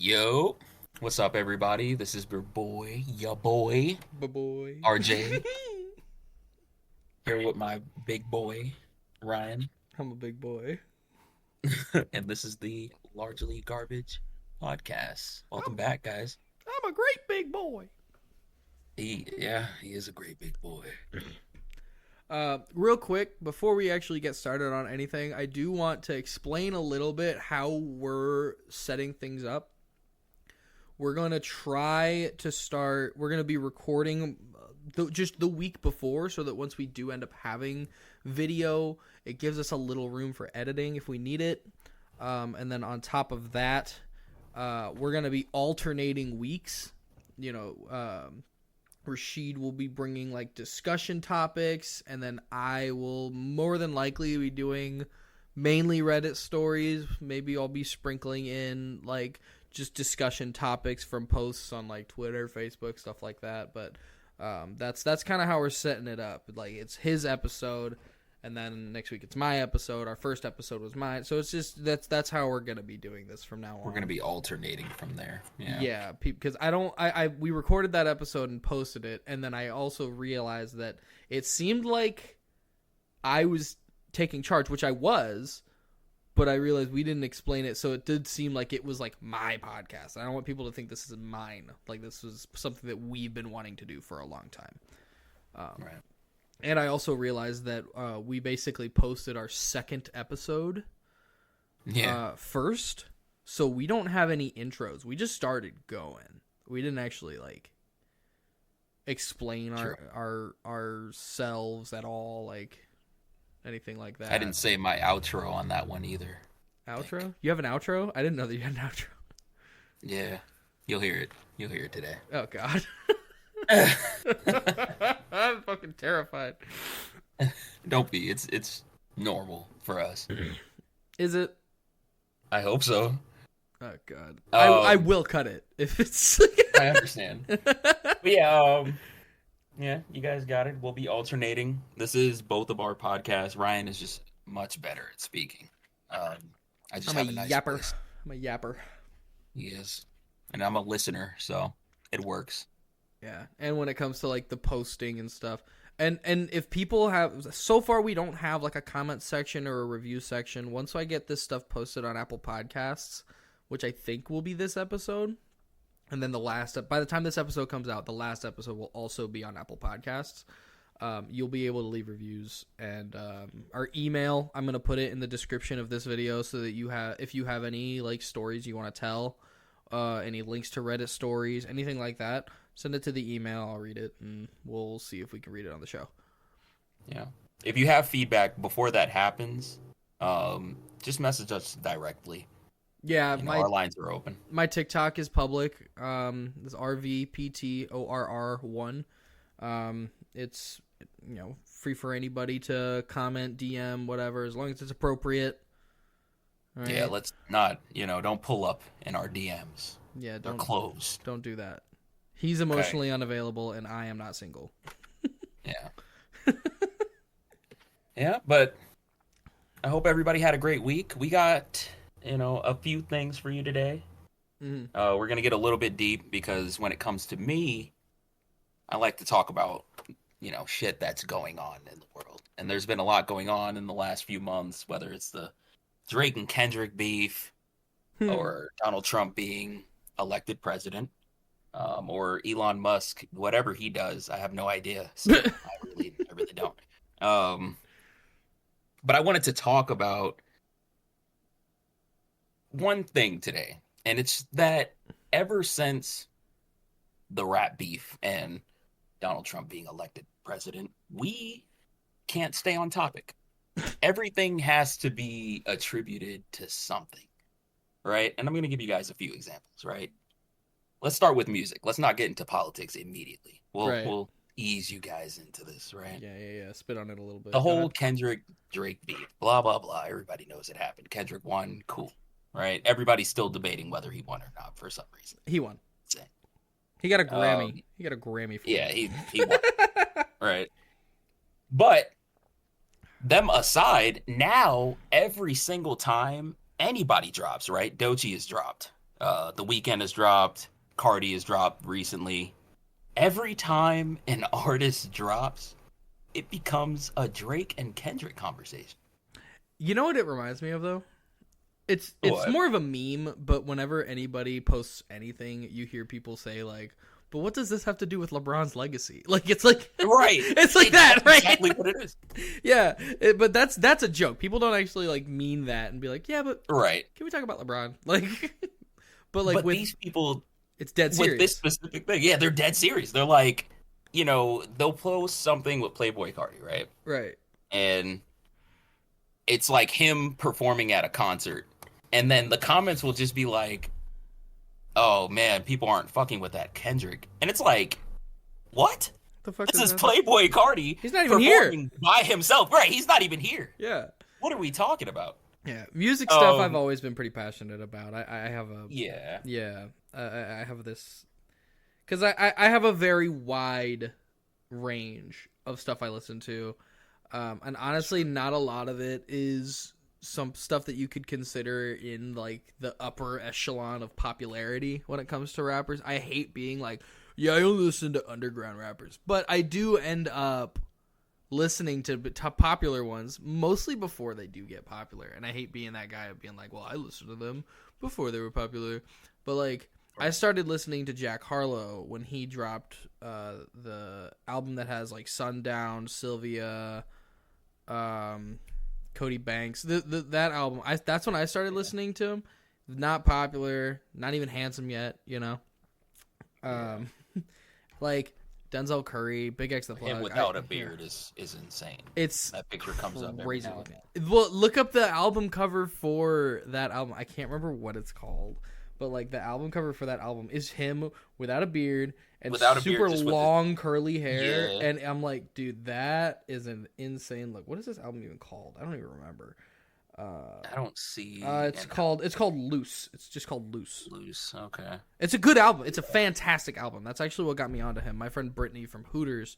Yo, what's up, everybody? This is your boy, Boy. RJ, here with my big boy, Ryan, I'm a big boy. and this is the Largely Garbage podcast. Welcome I'm back, guys. I'm a great big boy. He is a great big boy. Real quick, before we actually get started on anything, I do want to explain a little bit how we're setting things up. We're going to try to start, we're going to be recording just the week before so that once we do end up having video, it gives us a little room for editing if we need it. And then on top of that, we're going to be alternating weeks. Rashid will be bringing like discussion topics, and then I will more than likely be doing mainly Reddit stories. Maybe I'll be sprinkling in like just discussion topics from posts on like Twitter, Facebook, stuff like that. But that's kind of how we're setting it up. Like it's his episode, and then next week it's my episode. Our first episode was mine, so it's just that's how we're gonna be doing this from now on. We're gonna be alternating from there. Yeah, because we recorded that episode and posted it, and then I also realized that it seemed like I was taking charge, which I was, but I realized we didn't explain it, so it did seem like it was like my podcast. I don't want people to think this is mine. Like this was something that we've been wanting to do for a long time. Right. And I also realized that we basically posted our second episode first. So we don't have any intros. We just started going. We didn't actually like explain ourselves at all, like anything like that. I didn't say my outro on that one either. Outro? You have an outro? I didn't know that you had an outro. Yeah, you'll hear it. You'll hear it today. Oh God. I'm fucking terrified. Don't be. It's normal for us. Is it? I hope so. Oh God. I will cut it if it's. I understand. But yeah, you guys got it. We'll be alternating. This is both of our podcasts. Ryan is just much better at speaking. I just I'm have a a nice yapper. voice. I'm a yapper. He is, and I'm a listener, so it works. Yeah, and when it comes to like the posting and stuff, and if people have, so far we don't have like a comment section or a review section. Once I get this stuff posted on Apple Podcasts, which I think will be this episode, and then by the time this episode comes out, the last episode will also be on Apple Podcasts. You'll be able to leave reviews, and our email, I'm gonna put it in the description of this video so that if you have any like stories you want to tell, any links to Reddit stories, anything like that. Send it to the email. I'll read it, and we'll see if we can read it on the show. Yeah. If you have feedback before that happens, just message us directly. Yeah, our lines are open. My TikTok is public. It's RVPTORR1. It's free for anybody to comment, DM, whatever, as long as it's appropriate. Right? Yeah, let's not don't pull up in our DMs. Yeah, they're closed. Don't do that. He's emotionally unavailable, and I am not single. Yeah. Yeah, but I hope everybody had a great week. We got, a few things for you today. Mm-hmm. We're going to get a little bit deep because when it comes to me, I like to talk about, shit that's going on in the world. And there's been a lot going on in the last few months, whether it's the Drake and Kendrick beef or Donald Trump being elected president. Or Elon Musk, whatever he does, I have no idea. So I really don't. But I wanted to talk about one thing today, and it's that ever since the rap beef and Donald Trump being elected president, we can't stay on topic. Everything has to be attributed to something, right? And I'm going to give you guys a few examples, right? Let's start with music. Let's not get into politics immediately. We'll ease you guys into this, right? Yeah. Spit on it a little bit. The whole Kendrick-Drake beef, blah, blah, blah. Everybody knows it happened. Kendrick won. Cool. Right? Everybody's still debating whether he won or not for some reason. He won. He got a Grammy. He got a Grammy for it. Yeah, he won. Right. But them aside, now every single time anybody drops, right? Doechii is dropped. The Weeknd has dropped. Cardi has dropped recently. Every time an artist drops, it becomes a Drake and Kendrick conversation. You know what it reminds me of though? It's What? more of a meme, but whenever anybody posts anything, you hear people say like, "But what does this have to do with LeBron's legacy?" Like it's like Right. it's like that, right? Exactly what it is. Yeah, but that's a joke. People don't actually like mean that and be like, "Yeah, but Right. can we talk about LeBron?" Like, but like But with these people, it's dead with this serious. specific thing, yeah, they're dead serious. They're like, they'll post something with Playboy Cardi, right? Right. And it's like him performing at a concert. And then the comments will just be like, oh man, people aren't fucking with that Kendrick. And it's like, what? The fuck This is that? Playboy Cardi. He's not even here. Performing by himself. Right, he's not even here. Yeah. What are we talking about? Yeah. Music stuff I've always been pretty passionate about. I have a Yeah. yeah. I have this because I have a very wide range of stuff I listen to, and honestly, not a lot of it is some stuff that you could consider in like the upper echelon of popularity when it comes to rappers. I hate being like, yeah, I only listen to underground rappers, but I do end up listening to top popular ones mostly before they do get popular, and I hate being that guy of being like, well, I listened to them before they were popular, but like I started listening to Jack Harlow when he dropped the album that has like Sundown, Sylvia, Cody Banks. That album, that's when I started listening to him. Not popular, not even handsome yet, you know. Like Denzel Curry, Big X the Plug. Him without a beard is insane. It's that picture comes up every crazy now and looking. then. Well, look up the album cover for that album. I can't remember what it's called, but like the album cover for that album is him without a beard and super long curly hair. Yeah. And I'm like, dude, that is an insane look. What is this album even called? I don't even remember. I don't see. It's called Loose. It's just called Loose. Loose. Okay. It's a good album. It's a fantastic album. That's actually what got me onto him. My friend Brittany from Hooters,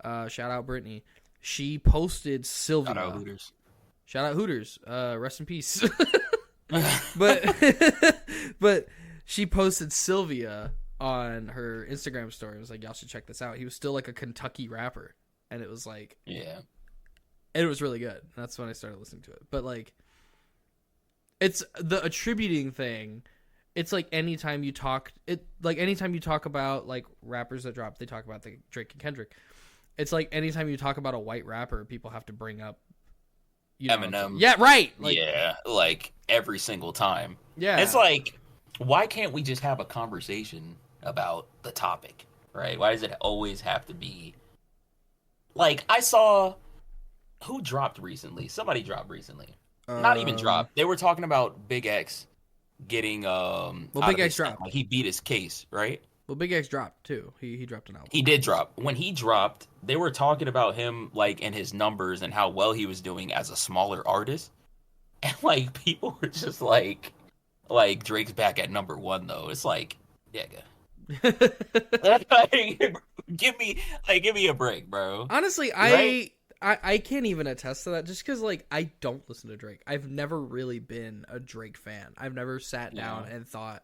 shout out Brittany. She posted Sylvia. Shout out Hooters. Shout out Hooters. Rest in peace. but she posted Sylvia on her Instagram story. It was like, y'all should check this out. He was still like a Kentucky rapper, and it was like, Yeah. it was really good. That's when I started listening to it. But like, it's the attributing thing. It's like anytime you talk about like rappers that drop, they talk about the Drake and Kendrick. It's like anytime you talk about a white rapper, people have to bring up Eminem. Yeah, right. Like, yeah, like every single time. Yeah. It's like, why can't we just have a conversation about the topic, right? Why does it always have to be like, I saw who dropped recently? Somebody dropped recently. Not even dropped. They were talking about Big X getting Big X dropped. Like, he beat his case, right? Well, Big X dropped too. He dropped an album. He did drop. When he dropped, they were talking about him like in his numbers and how well he was doing as a smaller artist. And like people were just like Drake's back at number 1 though. It's like, yeah, give me a break, bro. Honestly, right? I can't even attest to that just because like I don't listen to Drake. I've never really been a Drake fan. I've never sat down and thought,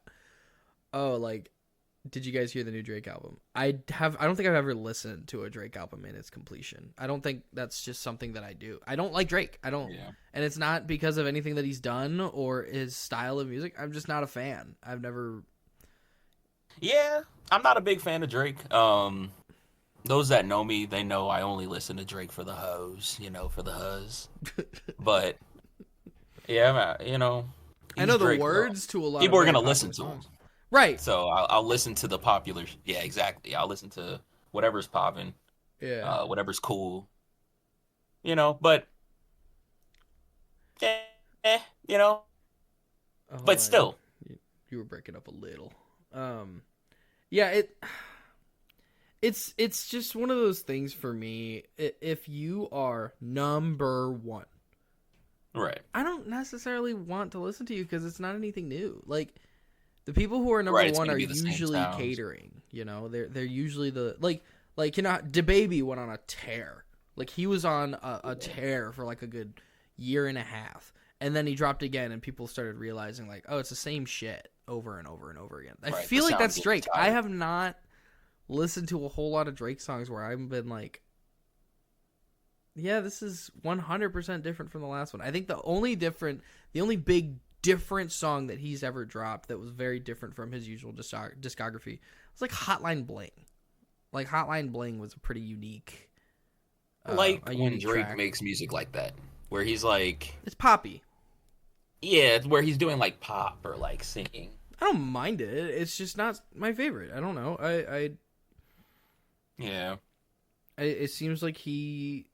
oh, like, did you guys hear the new Drake album? I don't think I've ever listened to a Drake album in its completion. I don't think that's just something that I do. I don't like Drake. I don't. Yeah. And it's not because of anything that he's done or his style of music. I'm just not a fan. I've never. Yeah, I'm not a big fan of Drake. Those that know me, they know I only listen to Drake for the hoes, for the huzz. But yeah, I know the Drake, words to a lot. People of are gonna popular listen to songs. him. Right. So I'll listen to the popular. Yeah, exactly. I'll listen to whatever's popping. Yeah. Whatever's cool. But Oh, but still, you were breaking up a little. Yeah, it's just one of those things for me. If you are number 1, right? I don't necessarily want to listen to you because it's not anything new. Like, the people who are number 1 are usually catering. They're usually the like DaBaby went on a tear. Like, he was on a tear for like a good year and a half, and then he dropped again, and people started realizing like, oh, it's the same shit. over and over and over again. I Right, feel the like that's sound Drake. gets I tired. have not listened to a whole lot of Drake songs where I've been like, yeah, this is 100% different from the last one. I think the only big different song that he's ever dropped that was very different from his usual discography was like Hotline Bling. Like Hotline Bling was a pretty unique, Like a when unique Drake track. makes music like that, where he's like, It's poppy. yeah, it's where he's doing like pop or like singing. I don't mind it. It's just not my favorite. I don't know. Yeah, It seems like he's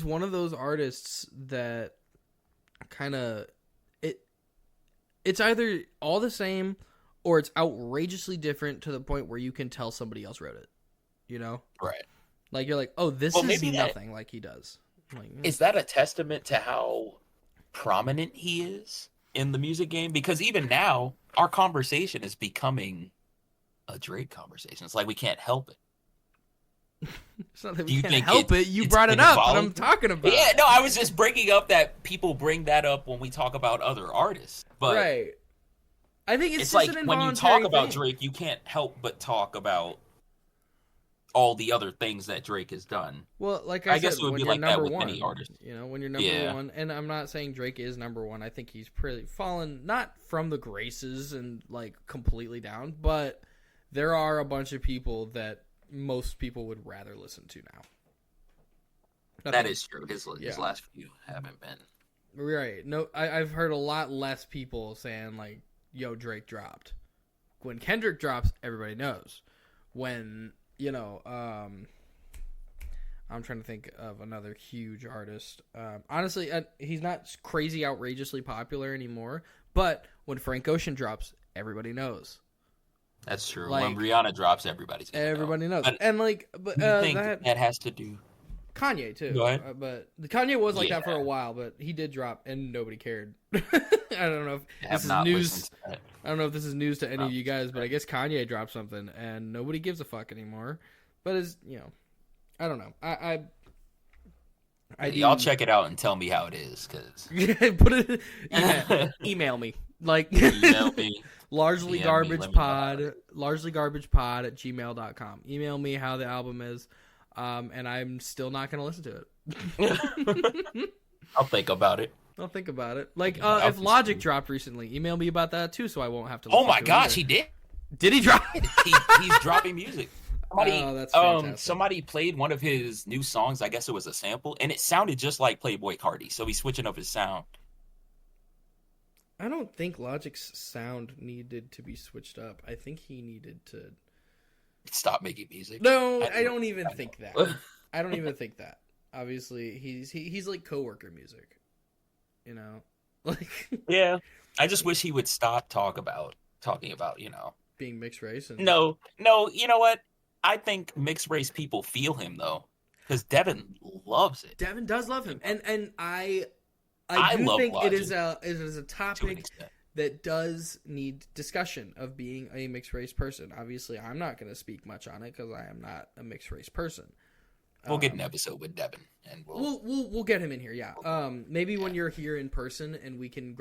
one of those artists that kind of it's either all the same or it's outrageously different to the point where you can tell somebody else wrote it. You know? right. Like you're like, "Oh, this Well, is maybe nothing like he does." Like, Is that a testament to how prominent he is in the music game? Because even now, our conversation is becoming a Drake conversation. It's like we can't help it. it's not that Do we you can't think help it. You it's brought it been up, but I'm evolved? talking about Yeah, it. no, I was just bringing up that people bring that up when we talk about other artists. But Right. I think it's it's just like an when you involuntary talk about thing. Drake, you can't help but talk about all the other things that Drake has done. Well, like I I guess said, it would when be you're like that number with one, any artist. you know, when you're number Yeah. one, and I'm not saying Drake is number one. I think he's pretty fallen, not from the graces and like completely down, but there are a bunch of people that most people would rather listen to now. That is true. His Yeah. last few haven't been. Right. No, I've heard a lot less people saying like, "Yo, Drake dropped." When Kendrick drops, everybody knows. When I'm trying to think of another huge artist. Honestly, he's not crazy outrageously popular anymore. But when Frank Ocean drops, everybody knows. That's true. Like, when Rihanna drops, everybody's gonna Everybody knows. But And like, do you think that that has to do? Kanye too. Go ahead. But Kanye was like that for Yeah. a while, but he did drop and nobody cared. I don't know if I this have is not news. listened to that. I don't know if this is news to any of Not you guys, but I guess Kanye dropped something and nobody gives a fuck anymore. But it's I don't know. Y'all check it out and tell me how it is, because put it email me like email me. largely DM me, garbage let me know how pod it largely@gmail.com. Email me how the album is, and I'm still not gonna listen to it. I'll think about it. I'll think about it. Like I'll if be Logic screwed. dropped recently, email me about that too, so I won't have to. Oh listen my to it gosh, either. he did. Did he drop? He's dropping music. Somebody, Oh, that's fantastic. somebody played one of his new songs. I guess it was a sample, and it sounded just like Playboi Carti. So he's switching up his sound. I don't think Logic's sound needed to be switched up. I think he needed to. Stop making music. No, I I don't even know. think that. I don't even think that. Obviously, he's like coworker music. Like Yeah, I just wish he would stop talking about being mixed race and No, you know what? I think mixed race people feel him though, because Devin loves it Devin does love him, and I I do love think Logic it is a to an topic extent. that does need discussion of being a mixed race person. Obviously, I'm not going to speak much on it because I am not a mixed race person. We'll get an episode with Devin, and We'll get him in here. Yeah. Maybe when you're here in person and we can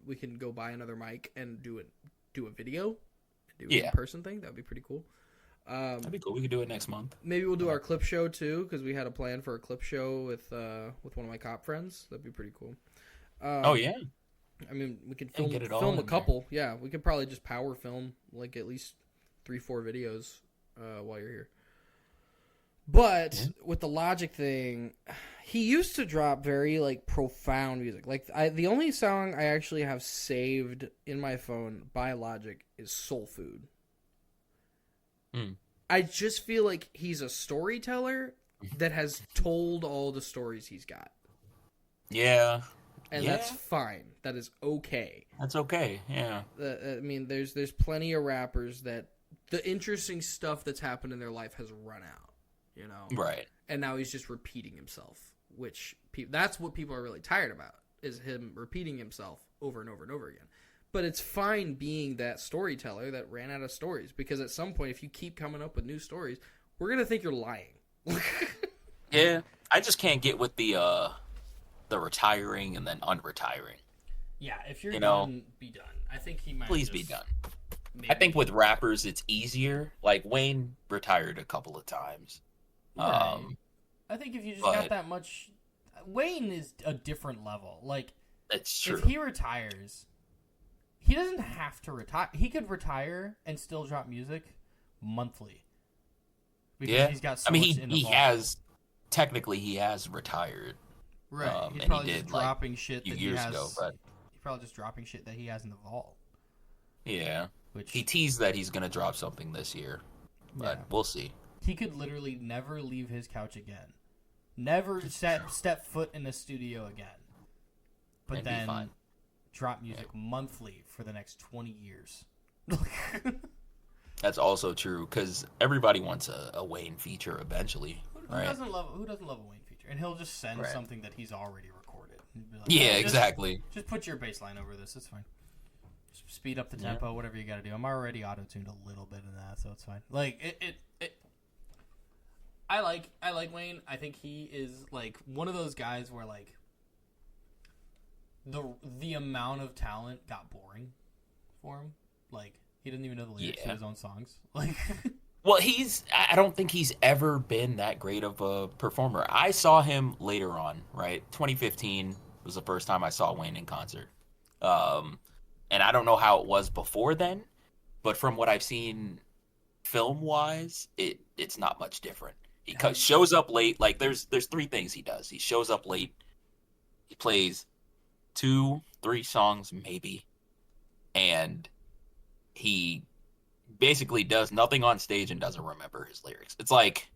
we can go buy another mic and do a video, do an in-person thing. That'd be pretty cool. that'd be cool. We could do it next month. Maybe we'll do our clip show too because we had a plan for a clip show with one of my cop friends. That'd be pretty cool. Oh yeah, I mean, we could And get it all film a in couple. Yeah, we could probably just power film like at least 3-4 videos while you're here. But with the Logic thing, he used to drop very like profound music. Like the only song I actually have saved in my phone by Logic is Soul Food. Mm. I just feel like he's a storyteller that has told all the stories he's got. Yeah, And Yeah. that's fine. That is okay. that's okay. Yeah, I mean, there's plenty of rappers that the interesting stuff that's happened in their life has run out, right. and now he's just repeating himself, which that's what people are really tired about, is him repeating himself over and over and over again. But it's fine being that storyteller that ran out of stories, because at some point, if you keep coming up with new stories, we're gonna think you're lying. Yeah, I just can't get with the retiring and then unretiring. Yeah, if you're You know, done, be done. I think he might. Please be done. Maybe. I think with rappers, it's easier. Like Wayne retired a couple of times. Right. I think if you just but- got that much, Wayne is a different level. Like, That's true. if he retires, he doesn't have to retire. He could retire and still drop music monthly. Because he's got so much in the vault. He has retired. Right. He's and probably he just did, like, dropping shit few that years he has. ago, but He's probably just dropping shit that he has in the vault. yeah, Which he teased that he's gonna drop something this year, but we'll see. He could literally never leave his couch again, never step foot in a studio again, but And be then fine. drop music monthly for the next 20 years. That's also true because everybody wants a Wayne feature eventually, right? Who doesn't love a Wayne feature? And he'll just send something that he's already recorded. And be like, Yeah, exactly. Just put your bass line over this. It's fine. Just speed up the tempo, whatever you got to do. I'm already auto-tuned a little bit in that, so it's fine. Like it. I like Wayne. I think he is like one of those guys where like the amount of talent got boring for him. Like he didn't even know the lyrics to his own songs. Like, well, I don't think he's ever been that great of a performer. I saw him later on, right? 2015 was the first time I saw Wayne in concert. And I don't know how it was before then, but from what I've seen film-wise, it's not much different. He shows up late. Like, there's three things he does. He shows up late. He plays 2-3 songs, maybe. And he basically does nothing on stage and doesn't remember his lyrics. It's like,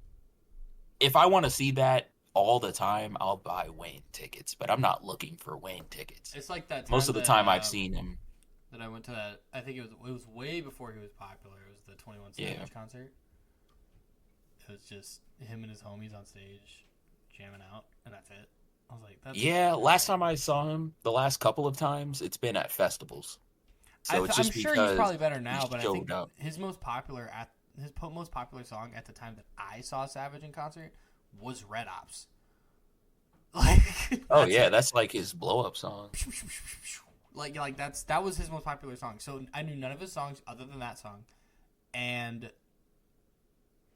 if I want to see that all the time, I'll buy Wayne tickets, but I'm not looking for Wayne tickets. It's like that. Most of the time I've seen him. That I went to that. I think it was way before he was popular. It was the 21 Savage concert. It was just him and his homies on stage jamming out, and that's it. I was like, that's last time I saw him, the last couple of times, it's been at festivals. So it's just I'm sure he's probably better now, but I think his most popular song at the time that I saw Savage in concert was Red Ops. Like, that's like his blow up song. Like that was his most popular song. So I knew none of his songs other than that song, and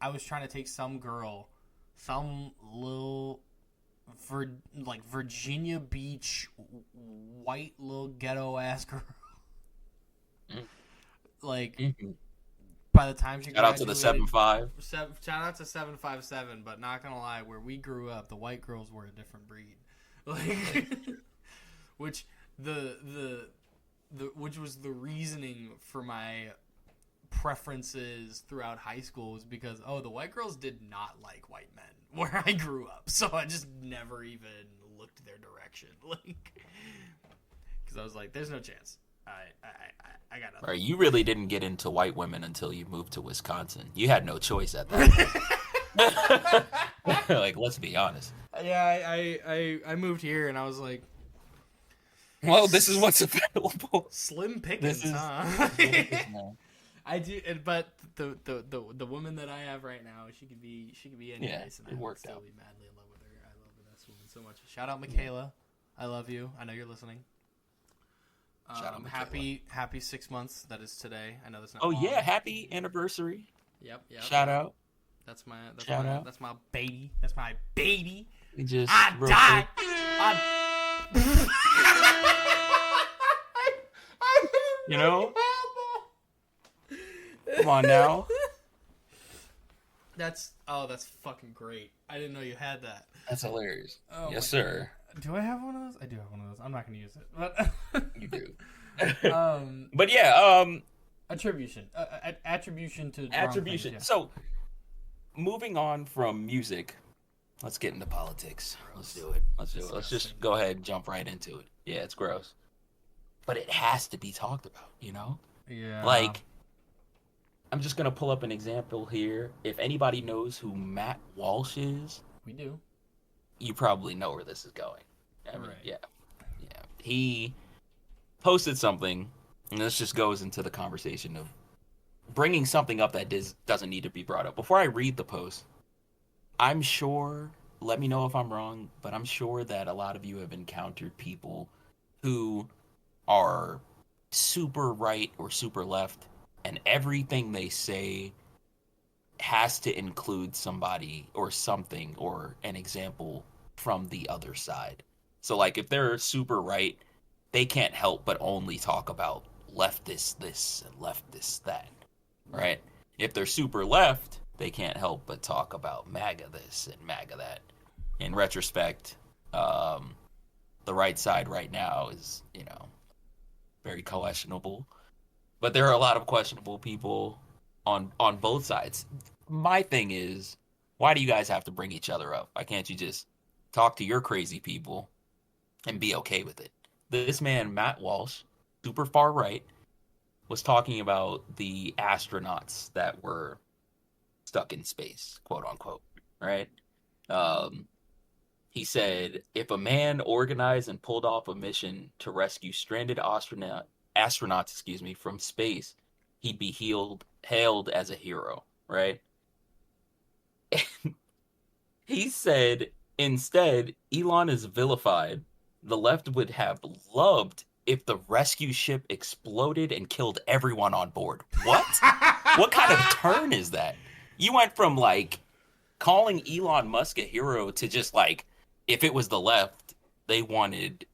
I was trying to take some girl, some little Virginia Beach white little ghetto ass girl. Like, by the time she Shout out to the 7'5". Shout out to 757, but not gonna lie, where we grew up, the white girls were a different breed. Like, which which was the reasoning for my preferences throughout high school was because the white girls did not like white men where I grew up, so I just never even looked their direction, like, because I was like, there's no chance. I got nothing. Right, you really didn't get into white women until you moved to Wisconsin. You had no choice at that point. Like, let's be honest. Yeah, I moved here and I was like, well, this is what's available. Slim pickings, huh? I do, but the woman that I have right now, she could be any place, and I would still be madly in love with her. I love this woman so much. Shout out Michaela, I love you. I know you're listening. Shout out Michaela. Happy 6 months. That is today. I know that's not. Oh long. Yeah, happy anniversary. Yep. Shout out. That's my baby. That's my baby. I died. You know? Come on now. That's fucking great. I didn't know you had that. That's hilarious. Oh, yes, sir. Do I have one of those? I do have one of those. I'm not going to use it. But you do. But yeah, attribution. Attribution to attribution. Things, yeah. So, moving on from music, let's get into politics. Let's do it. Let's just go ahead and jump right into it. Yeah, it's gross. But it has to be talked about, you know? Yeah. Like, I'm just going to pull up an example here. If anybody knows who Matt Walsh is, we do. You probably know where this is going. I mean, right. Yeah. He posted something, and this just goes into the conversation of bringing something up that doesn't need to be brought up. Before I read the post, I'm sure, let me know if I'm wrong, but I'm sure that a lot of you have encountered people who are super right or super left, and everything they say has to include somebody or something or an example from the other side. So like if they're super right, they can't help but only talk about left this and left that, right? If they're super left, they can't help but talk about MAGA this and MAGA that. In retrospect, the right side right now is, very questionable. But there are a lot of questionable people on both sides. My thing is, why do you guys have to bring each other up? Why can't you just talk to your crazy people and be okay with it? This man, Matt Walsh, super far right, was talking about the astronauts that were stuck in space, quote unquote, right? Um, he said, if a man organized and pulled off a mission to rescue stranded astronauts, from space, he'd be hailed as a hero, right? He said, instead, Elon is vilified. The left would have loved if the rescue ship exploded and killed everyone on board. What? What kind of turn is that? You went from like calling Elon Musk a hero to just like, if it was the left, they wanted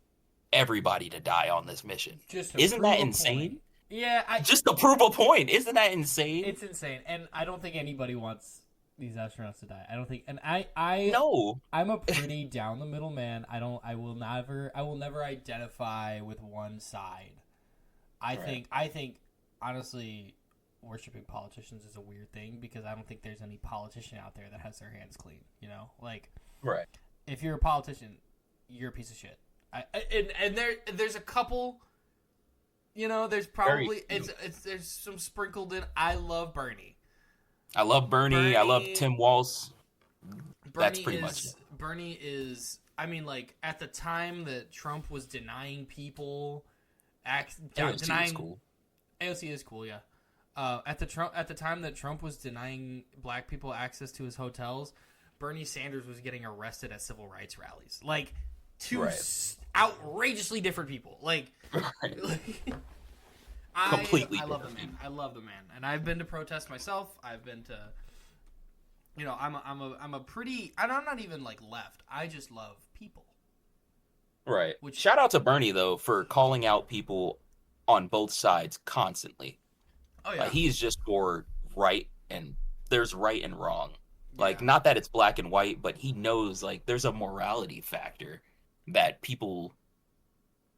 everybody to die on this mission. Isn't that insane? Point. Yeah, just to prove a point. Isn't that insane? It's insane, and I don't think anybody wants these astronauts to die. I don't think, and I no. I'm a pretty down the middle man. I will never identify with one side. I think honestly, worshiping politicians is a weird thing because I don't think there's any politician out there that has their hands clean. You know, like right. If you're a politician, you're a piece of shit. And there's a couple. You know, there's probably there's some sprinkled in. I love Bernie. I love Bernie. I love Tim Walz. That's pretty much it. Bernie is. I mean, like at the time that Trump was denying people, AOC is cool. AOC is cool, yeah. At the time that Trump was denying black people access to his hotels, Bernie Sanders was getting arrested at civil rights rallies. Like two outrageously different people. Like, completely. I love the man. I love the man, and I've been to protests myself. I've been to, I'm a pretty. And I'm not even like left. I just love people. Right. Shout out to Bernie though for calling out people on both sides constantly. Oh yeah. He's just for right, and there's right and wrong. Like not that it's black and white, but he knows like there's a morality factor that people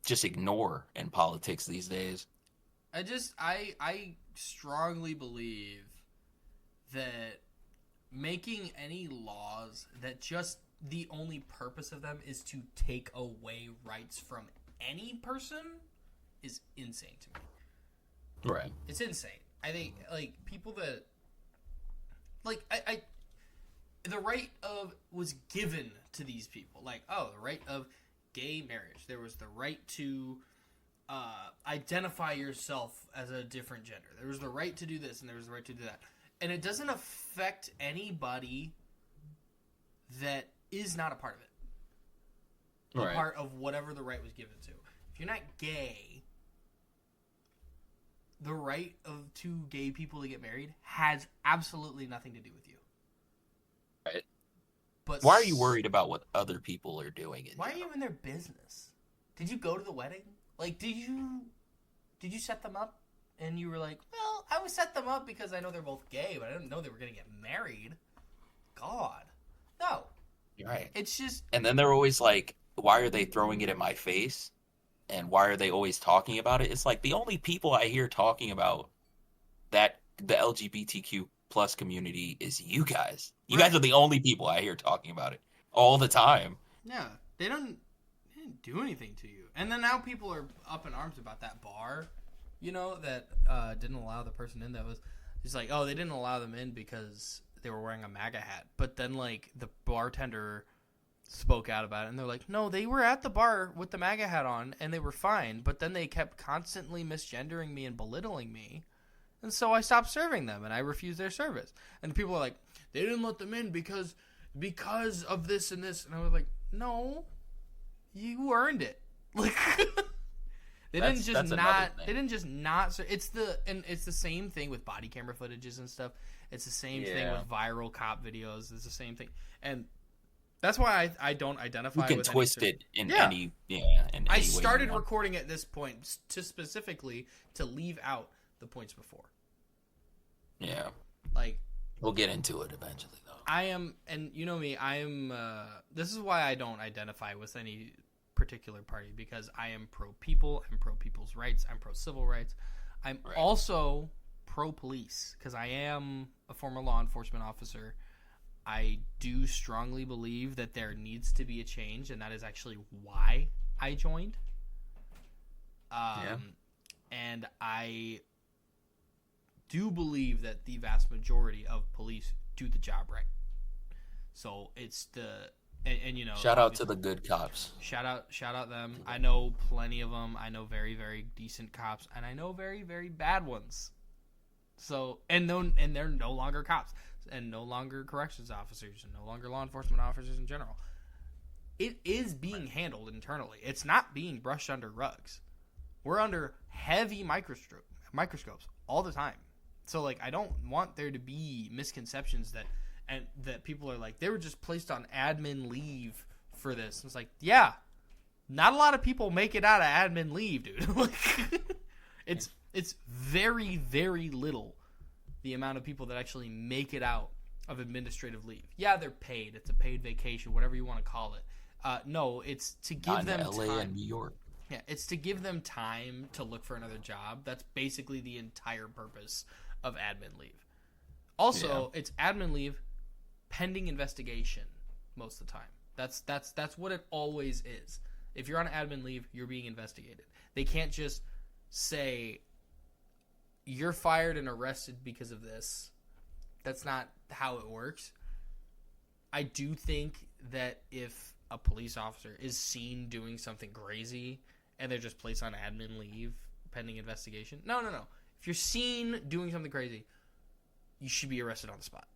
just ignore in politics these days. I strongly believe that making any laws that just the only purpose of them is to take away rights from any person is insane to me. Right. It's insane. I think like people that like I the right of was given to these people. Like, the right of gay marriage. There was the right to identify yourself as a different gender. There was the right to do this, and there was the right to do that. And it doesn't affect anybody that is not a part of it. Right. A part of whatever the right was given to. If you're not gay, the right of two gay people to get married has absolutely nothing to do with you. Right. But why are you worried about what other people are doing? Why are you in their business? Did you go to the wedding? Like, did you set them up? And you were like, well, I would set them up because I know they're both gay, but I didn't know they were going to get married. God. No. You're right. It's just... And then they're always like, why are they throwing it in my face? And why are they always talking about it? It's like the only people I hear talking about that the LGBTQ plus community is you guys. You guys are the only people I hear talking about it all the time. Yeah. They didn't do anything to you. And then now people are up in arms about that bar, that didn't allow the person in. That was just like, they didn't allow them in because they were wearing a MAGA hat. But then, like, the bartender spoke out about it, and they're like, no, they were at the bar with the MAGA hat on, and they were fine. But then they kept constantly misgendering me and belittling me. And so I stopped serving them, and I refused their service. And people are like, they didn't let them in because of this and this. And I was like, no, you earned it. Like, They didn't just not. They didn't just not. It's the same thing with body camera footages and stuff. It's the same thing with viral cop videos. It's the same thing, and that's why I don't identify. You can with twist it in any I started recording at this point to specifically to leave out the points before. Yeah, like we'll get into it eventually, though. I am, and you know me. I am. This is why I don't identify with any particular party, because I am pro people. I'm pro people's rights. I'm pro civil rights. I'm also pro police because I am a former law enforcement officer. I do strongly believe that there needs to be a change, and that is actually why I joined. And I do believe that the vast majority of police do the job right. So it's and you know, shout out to the good cops. Shout out them. I know plenty of them. I know very, very decent cops, and I know very, very bad ones. So and they're no longer cops, and no longer corrections officers, and no longer law enforcement officers in general. It is being handled internally. It's not being brushed under rugs. We're under heavy microscopes all the time. So like, I don't want there to be misconceptions that people are like, they were just placed on admin leave for this. It's like, yeah, not a lot of people make it out of admin leave, dude. It's very, very little the amount of people that actually make it out of administrative leave. Yeah, they're paid. It's a paid vacation, whatever you want to call it. No, it's to give them LA time. and New York. Yeah, it's to give them time to look for another job. That's basically the entire purpose of admin leave. Also, it's admin leave pending investigation most of the time. That's what it always is. If you're on admin leave, you're being investigated. They can't just say you're fired and arrested because of this. That's not how it works. I do think that if a police officer is seen doing something crazy and they're just placed on admin leave pending investigation. No. If you're seen doing something crazy, you should be arrested on the spot.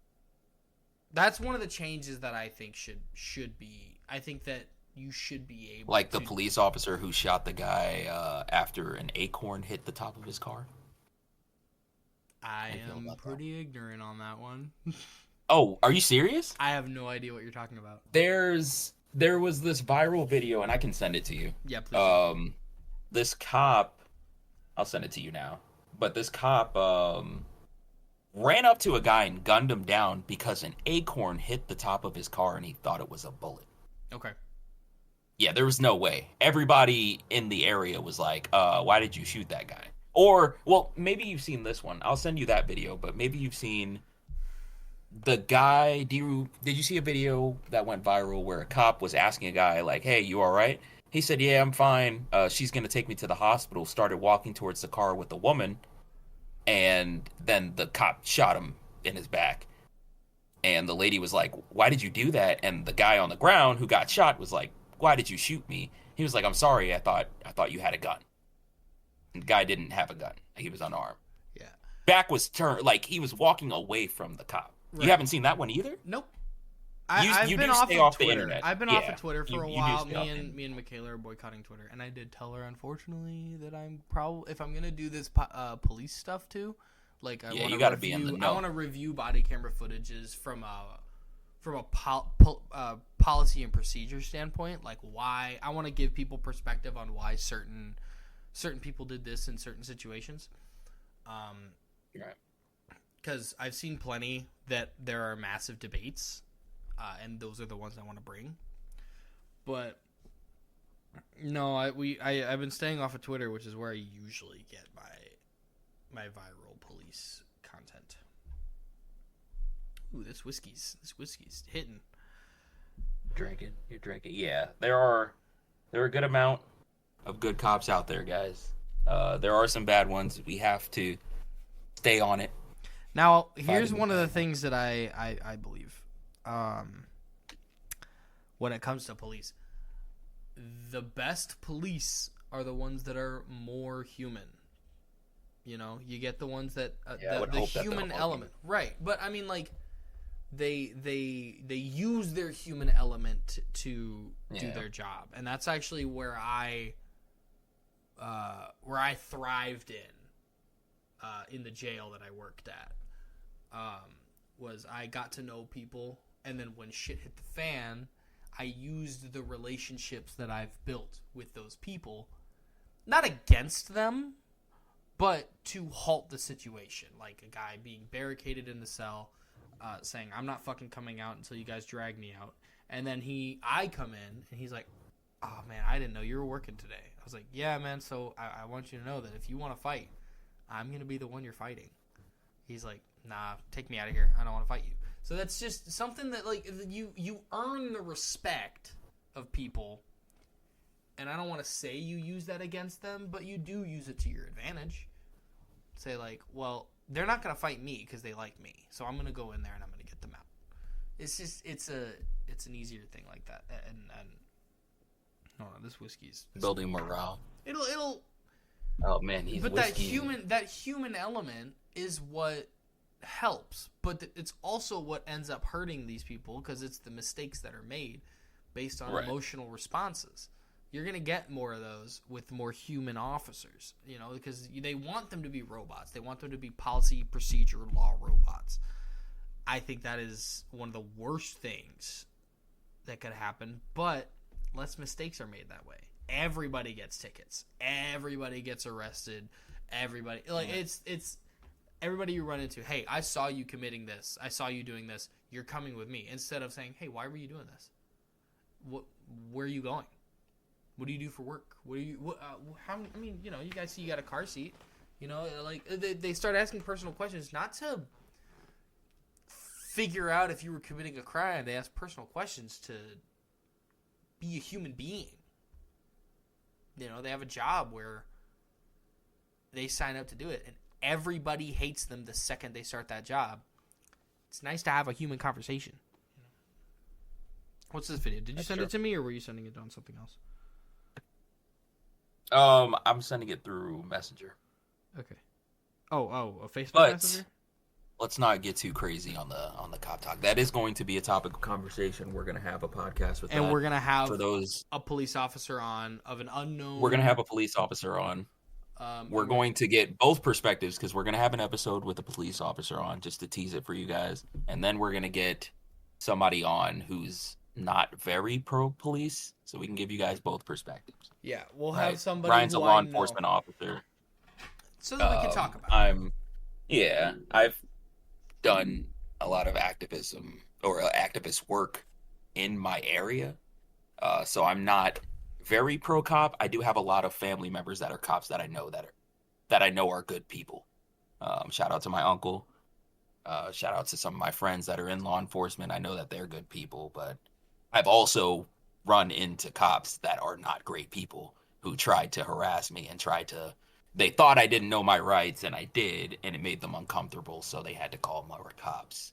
That's one of the changes that I think should be. I think that you should be able like the police officer who shot the guy after an acorn hit the top of his car. I am pretty ignorant on that one. Oh, are you serious? I have no idea what you're talking about. There was this viral video, and I can send it to you. Yeah, please. This cop, I'll send it to you now. But this cop ran up to a guy and gunned him down because an acorn hit the top of his car, and he thought it was a bullet. Okay. Yeah, there was no way. Everybody in the area was like, why did you shoot that guy? Or, well, maybe you've seen this one. I'll send you that video, but maybe you've seen the guy. Did you see a video that went viral where a cop was asking a guy, like, hey, you all right? He said, yeah, I'm fine. She's going to take me to the hospital. Started walking towards the car with the woman, and then the cop shot him in his back. And the lady was like, why did you do that? And the guy on the ground who got shot was like, why did you shoot me? He was like, I'm sorry. I thought you had a gun. And the guy didn't have a gun. He was unarmed. Yeah. Back was turned, like he was walking away from the cop. Right. You haven't seen that one either? Nope. I've been off of the internet. I've been off of Twitter for a while. Me and Michaela are boycotting Twitter, and I did tell her, unfortunately, that I'm probably, if I'm gonna do this police stuff too, like I want to be in the know. I want to review body camera footages from a policy and procedure standpoint, like why I want to give people perspective on why certain people did this in certain situations. Right. Because I've seen plenty that there are massive debates, and those are the ones I want to bring. But no, I've been staying off of Twitter, which is where I usually get my viral police content. Ooh, this whiskey's hitting. You're drinking. Yeah, there are a good amount of good cops out there, guys. There are some bad ones. We have to stay on it. Now, here's one of the things that I believe. When it comes to police, the best police are the ones that are more human. You know, you get the ones that the human element, right? But I mean, like, they use their human element to do their job, and that's actually where I where I thrived in the jail that I worked at, was I got to know people, and then when shit hit the fan, I used the relationships that I've built with those people, not against them, but to halt the situation. Like a guy being barricaded in the cell, saying, I'm not fucking coming out until you guys drag me out. And then I come in, and he's like, oh, man, I didn't know you were working today. I was like, yeah, man, so I want you to know that if you want to fight, I'm going to be the one you're fighting. He's like, nah, take me out of here. I don't want to fight you. So that's just something that, like, you earn the respect of people. And I don't want to say you use that against them, but you do use it to your advantage. Say, like, well, they're not going to fight me because they like me. So I'm going to go in there and I'm going to get them out. It's just, it's an easier thing like that. And no, this whiskey's Building morale. It'll. Oh man, But that human element is what helps. But it's also what ends up hurting these people because it's the mistakes that are made based on emotional responses. You're gonna get more of those with more human officers, because they want them to be robots. They want them to be policy, procedure, law robots. I think that is one of the worst things that could happen, but less mistakes are made that way. Everybody gets tickets. Everybody gets arrested. Everybody, it's everybody you run into. Hey, I saw you committing this. I saw you doing this. You're coming with me. Instead of saying, hey, why were you doing this? Where are you going? What do you do for work? You guys see you got a car seat. They start asking personal questions, not to figure out if you were committing a crime. They ask personal questions to be a human being. They have a job where they sign up to do it, and everybody hates them the second they start that job. It's nice to have a human conversation. What's this video? Did you send it to me, or were you sending it on something else? I'm sending it through Messenger. Okay. Oh, a Facebook Messenger? Let's not get too crazy on the cop talk. That is going to be a topic of conversation. We're going to have a podcast with and we're going to have for those a police officer on of an unknown. We're going to have a police officer on. We're going to get both perspectives because we're going to have an episode with a police officer on just to tease it for you guys, and then we're going to get somebody on who's not very pro police, so we can give you guys both perspectives. Yeah, we'll have somebody. Ryan's a law enforcement officer, so that we can talk about. I've done a lot of activism or activist work in my area, so I'm not very pro cop. I do have a lot of family members that are cops that I know are good people. Shout out to my uncle. Shout out to some of my friends that are in law enforcement. I know that they're good people, but I've also run into cops that are not great people who tried to harass me and they thought I didn't know my rights, and I did, and it made them uncomfortable, so they had to call more cops.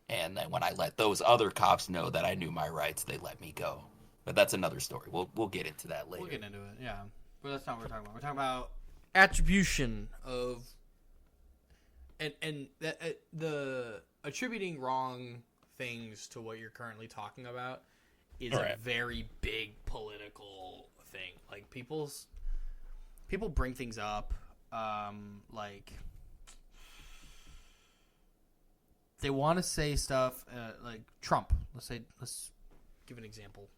And then when I let those other cops know that I knew my rights, they let me go. But that's another story. We'll get into that later. We'll get into it, yeah. But that's not what we're talking about. We're talking about attribution of and the attributing wrong things to what you're currently talking about is a very big political thing. Like people bring things up, like they want to say stuff like Trump. Let's give an example.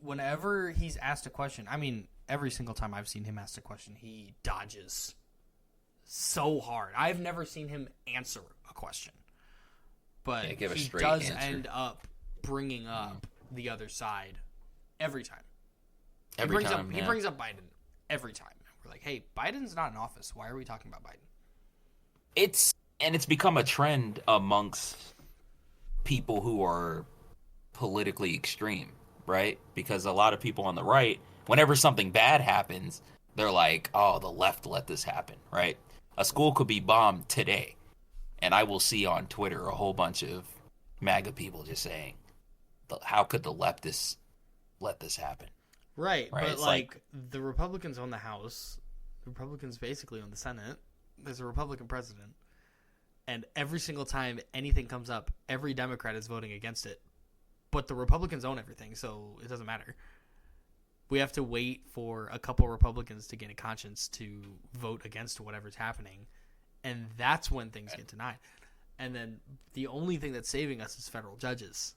Whenever he's asked a question, I mean, every single time I've seen him asked a question, he dodges so hard. I've never seen him answer a question, but he does end up bringing up the other side every time. He brings up Biden every time. We're like, hey, Biden's not in office. Why are we talking about Biden? It's become a trend amongst people who are politically extreme, right? Because a lot of people on the right, whenever something bad happens, they're like, oh, the left let this happen, right? A school could be bombed today, and I will see on Twitter a whole bunch of MAGA people just saying, how could the leftists let this happen? Right? But it's like the Republicans own the House, the Republicans basically own the Senate, there's a Republican president, and every single time anything comes up, every Democrat is voting against it. But the Republicans own everything, so it doesn't matter. We have to wait for a couple Republicans to gain a conscience to vote against whatever's happening, and that's when things get denied. And then the only thing that's saving us is federal judges.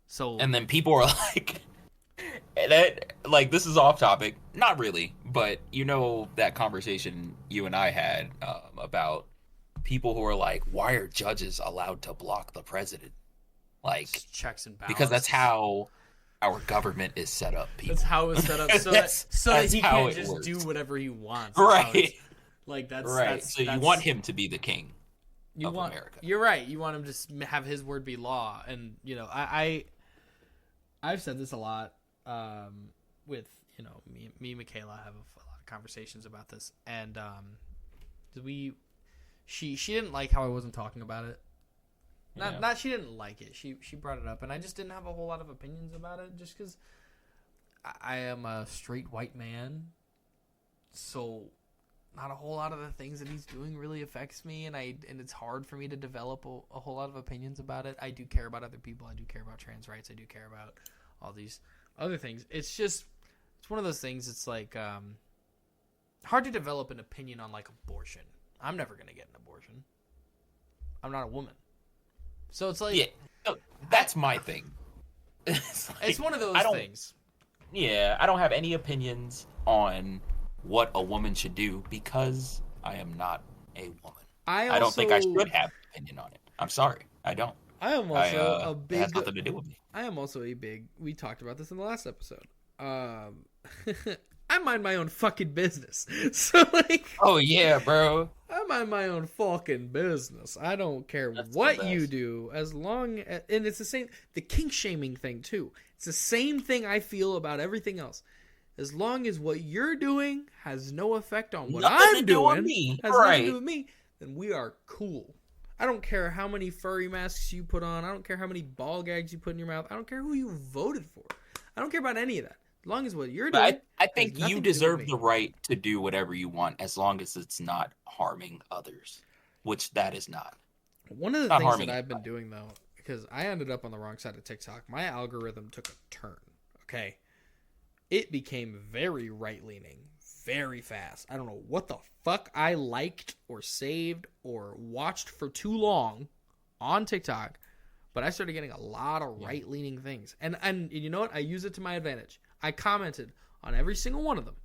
So And then people are like, that, like, this is off topic. Not really, but you know that conversation you and I had about people who are like, why are judges allowed to block the president? Like, checks and balances. because that's how our government is set up, people. That's how it's set up, so that he can't just do whatever he wants. That's right. Like that's right. That's, so you want him to be the king of America. You're right. You want him to have his word be law, and you know, I've said this a lot with me and Michaela have a lot of conversations about this, and she didn't like how I wasn't talking about it. Not she didn't like it. She brought it up, and I just didn't have a whole lot of opinions about it, just because I am a straight white man, so not a whole lot of the things that he's doing really affects me, and it's hard for me to develop a whole lot of opinions about it. I do care about other people. I do care about trans rights. I do care about all these other things. It's one of those things. It's like hard to develop an opinion on like abortion. I'm never gonna get an abortion. I'm not a woman. So it's like, yeah, that's my thing. It's one of those things. Yeah, I don't have any opinions on what a woman should do because I am not a woman. I don't think I should have an opinion on it. I'm sorry, I don't. I am also a big. It has nothing to do with me. I am also a big. We talked about this in the last episode. I mind my own fucking business. So like, oh yeah, bro. I mind my own fucking business. I don't care what you do, as long as, and it's the same. The kink shaming thing too. It's the same thing I feel about everything else. As long as what you're doing has no effect on what I'm doing, has nothing to do with me, then we are cool. I don't care how many furry masks you put on. I don't care how many ball gags you put in your mouth. I don't care who you voted for. I don't care about any of that. As long as what you're doing, I think you deserve the right to do whatever you want as long as it's not harming others, which that is not. One of the things that I've been doing, though, because I ended up on the wrong side of TikTok, my algorithm took a turn, okay? It became very right-leaning, very fast. I don't know what the fuck I liked or saved or watched for too long on TikTok, but I started getting a lot of right-leaning things. And you know what? I use it to my advantage. I commented on every single one of them.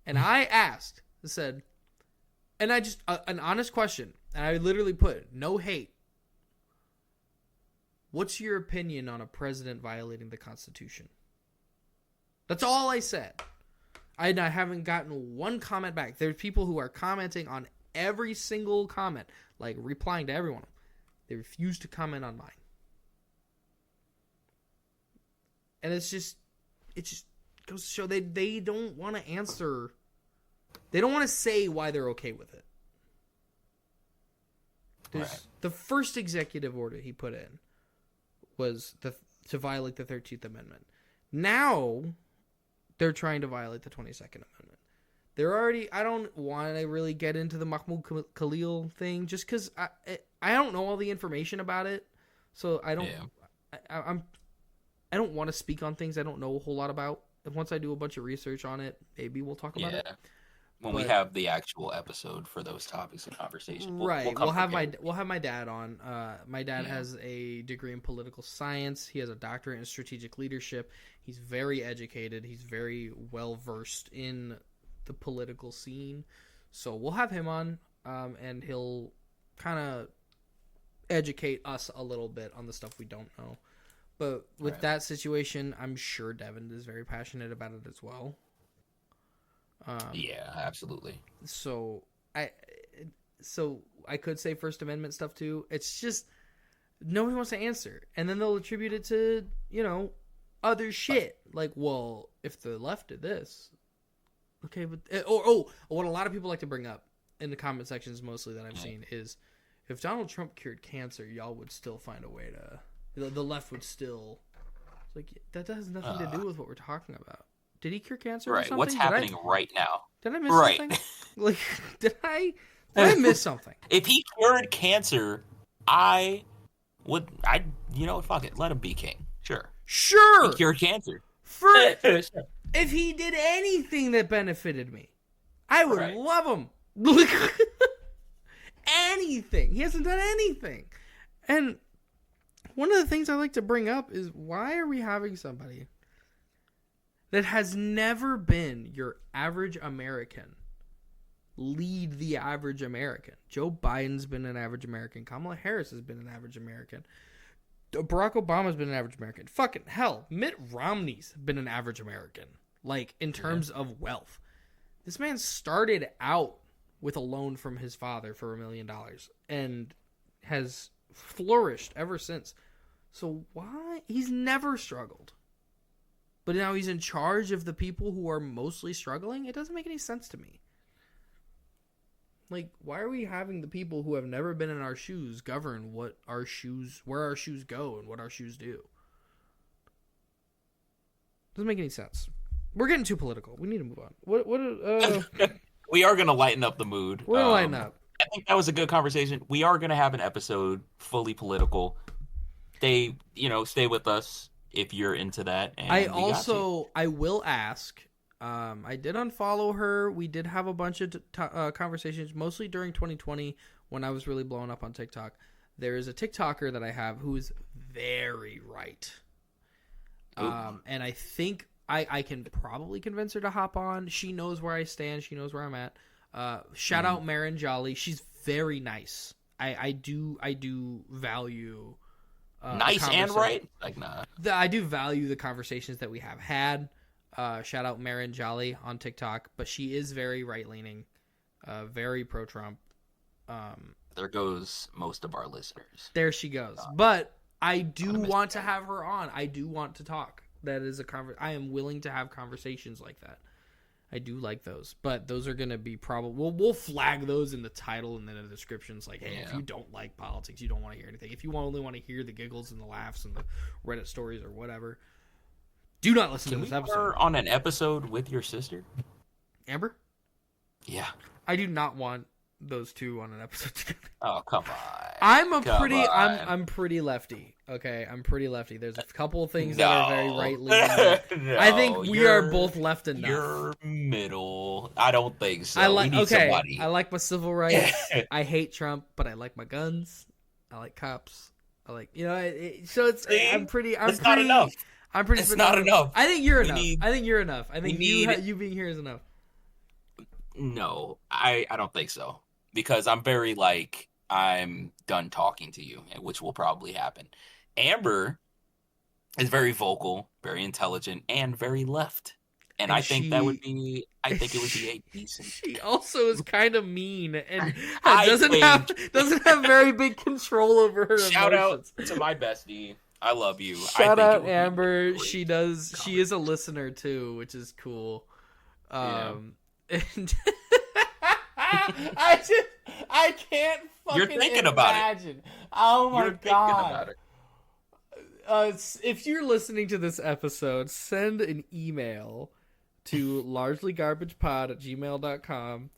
And I said, and I just, an honest question, and I literally put, no hate. What's your opinion on a president violating the Constitution? That's all I said. I haven't gotten one comment back. There's people who are commenting on every single comment, like replying to everyone. They refuse to comment on mine. And it just goes to show they don't want to answer. They don't want to say why they're okay with it. Right. The first executive order he put in was to violate the 13th Amendment. Now they're trying to violate the 22nd Amendment. They're already. I don't want to really get into the Mahmoud Khalil thing just because I don't know all the information about it, so I don't. Yeah. I don't want to speak on things I don't know a whole lot about. And once I do a bunch of research on it, maybe we'll talk about it. When we have the actual episode for those topics of conversation, we'll have my dad on. My dad has a degree in political science. He has a doctorate in strategic leadership. He's very educated. He's very well versed in the political scene. So we'll have him on, and he'll kind of educate us a little bit on the stuff we don't know. But with that situation, I'm sure Devin is very passionate about it as well. Yeah, absolutely. So I could say First Amendment stuff too. It's just nobody wants to answer, and then they'll attribute it to other shit. Like, well, if the left did this, okay, but what a lot of people like to bring up in the comment sections, mostly that I've seen, is if Donald Trump cured cancer, y'all would still find a way to. The left would still. It's like, that has nothing to do with what we're talking about. Did he cure cancer or something? What's happening right now? Did I miss something? Like, did I miss something? If he cured cancer, I would, you know what, fuck it. Let him be king. Sure. Sure. He cured cancer. If he did anything that benefited me, I would love him. Anything. He hasn't done anything. And one of the things I like to bring up is, why are we having somebody that has never been your average American lead the average American? Joe Biden's been an average American. Kamala Harris has been an average American. Barack Obama's been an average American. Fucking hell, Mitt Romney's been an average American. Like, in terms of wealth. This man started out with a loan from his father for $1 million and has flourished ever since. So why? He's never struggled. But now he's in charge of the people who are mostly struggling? It doesn't make any sense to me. Like, why are we having the people who have never been in our shoes govern where our shoes go and what our shoes do? Doesn't make any sense. We're getting too political. We need to move on. We are going to lighten up the mood. We're going to lighten up. I think that was a good conversation. We are going to have an episode fully political. Stay with us if you're into that. And I will ask. I did unfollow her. We did have a bunch of conversations, mostly during 2020 when I was really blowing up on TikTok. There is a TikToker that I have who is very right. And I think I can probably convince her to hop on. She knows where I stand. She knows where I'm at. Shout out Marin Jolly. She's very nice. I do value nice and right. Like, nah. I do value the conversations that we have had. Shout out Marin Jolly on TikTok, but she is very right leaning, very pro Trump. There goes most of our listeners. There she goes. But I do want to have her on. I do want to talk. That is I am willing to have conversations like that. I do like those, but those are going to be probably, we'll flag those in the title and then in the descriptions. Like, hey, if you don't like politics, you don't want to hear anything. If you only want to hear the giggles and the laughs and the Reddit stories or whatever, do not listen to this episode. On an episode with your sister, Amber? Yeah. I do not want those two on an episode together. Oh, come on. I'm pretty lefty. Okay, I'm pretty lefty. There's a couple of things that are very right leaning. No, I think we are both left enough. You're middle. I don't think so. We need somebody. I like my civil rights. I hate Trump, but I like my guns. I like cops. I like, so it's. See? I'm pretty. It's not enough. I'm pretty. It's not enough. I think you're enough. I think you're enough. I think you being here is enough. No, I don't think so. Because I'm very I'm done talking to you, which will probably happen. Amber is very vocal, very intelligent, and very left. And I think it would be a decent. She also is kind of mean and doesn't have very big control over her Shout emotions. Out to my bestie. I love you. Shout out Amber. She is a listener too, which is cool. And I can't fucking You're thinking imagine. About it. Oh my God. About it. If you're listening to this episode, send an email to largelygarbagepod@gmail.com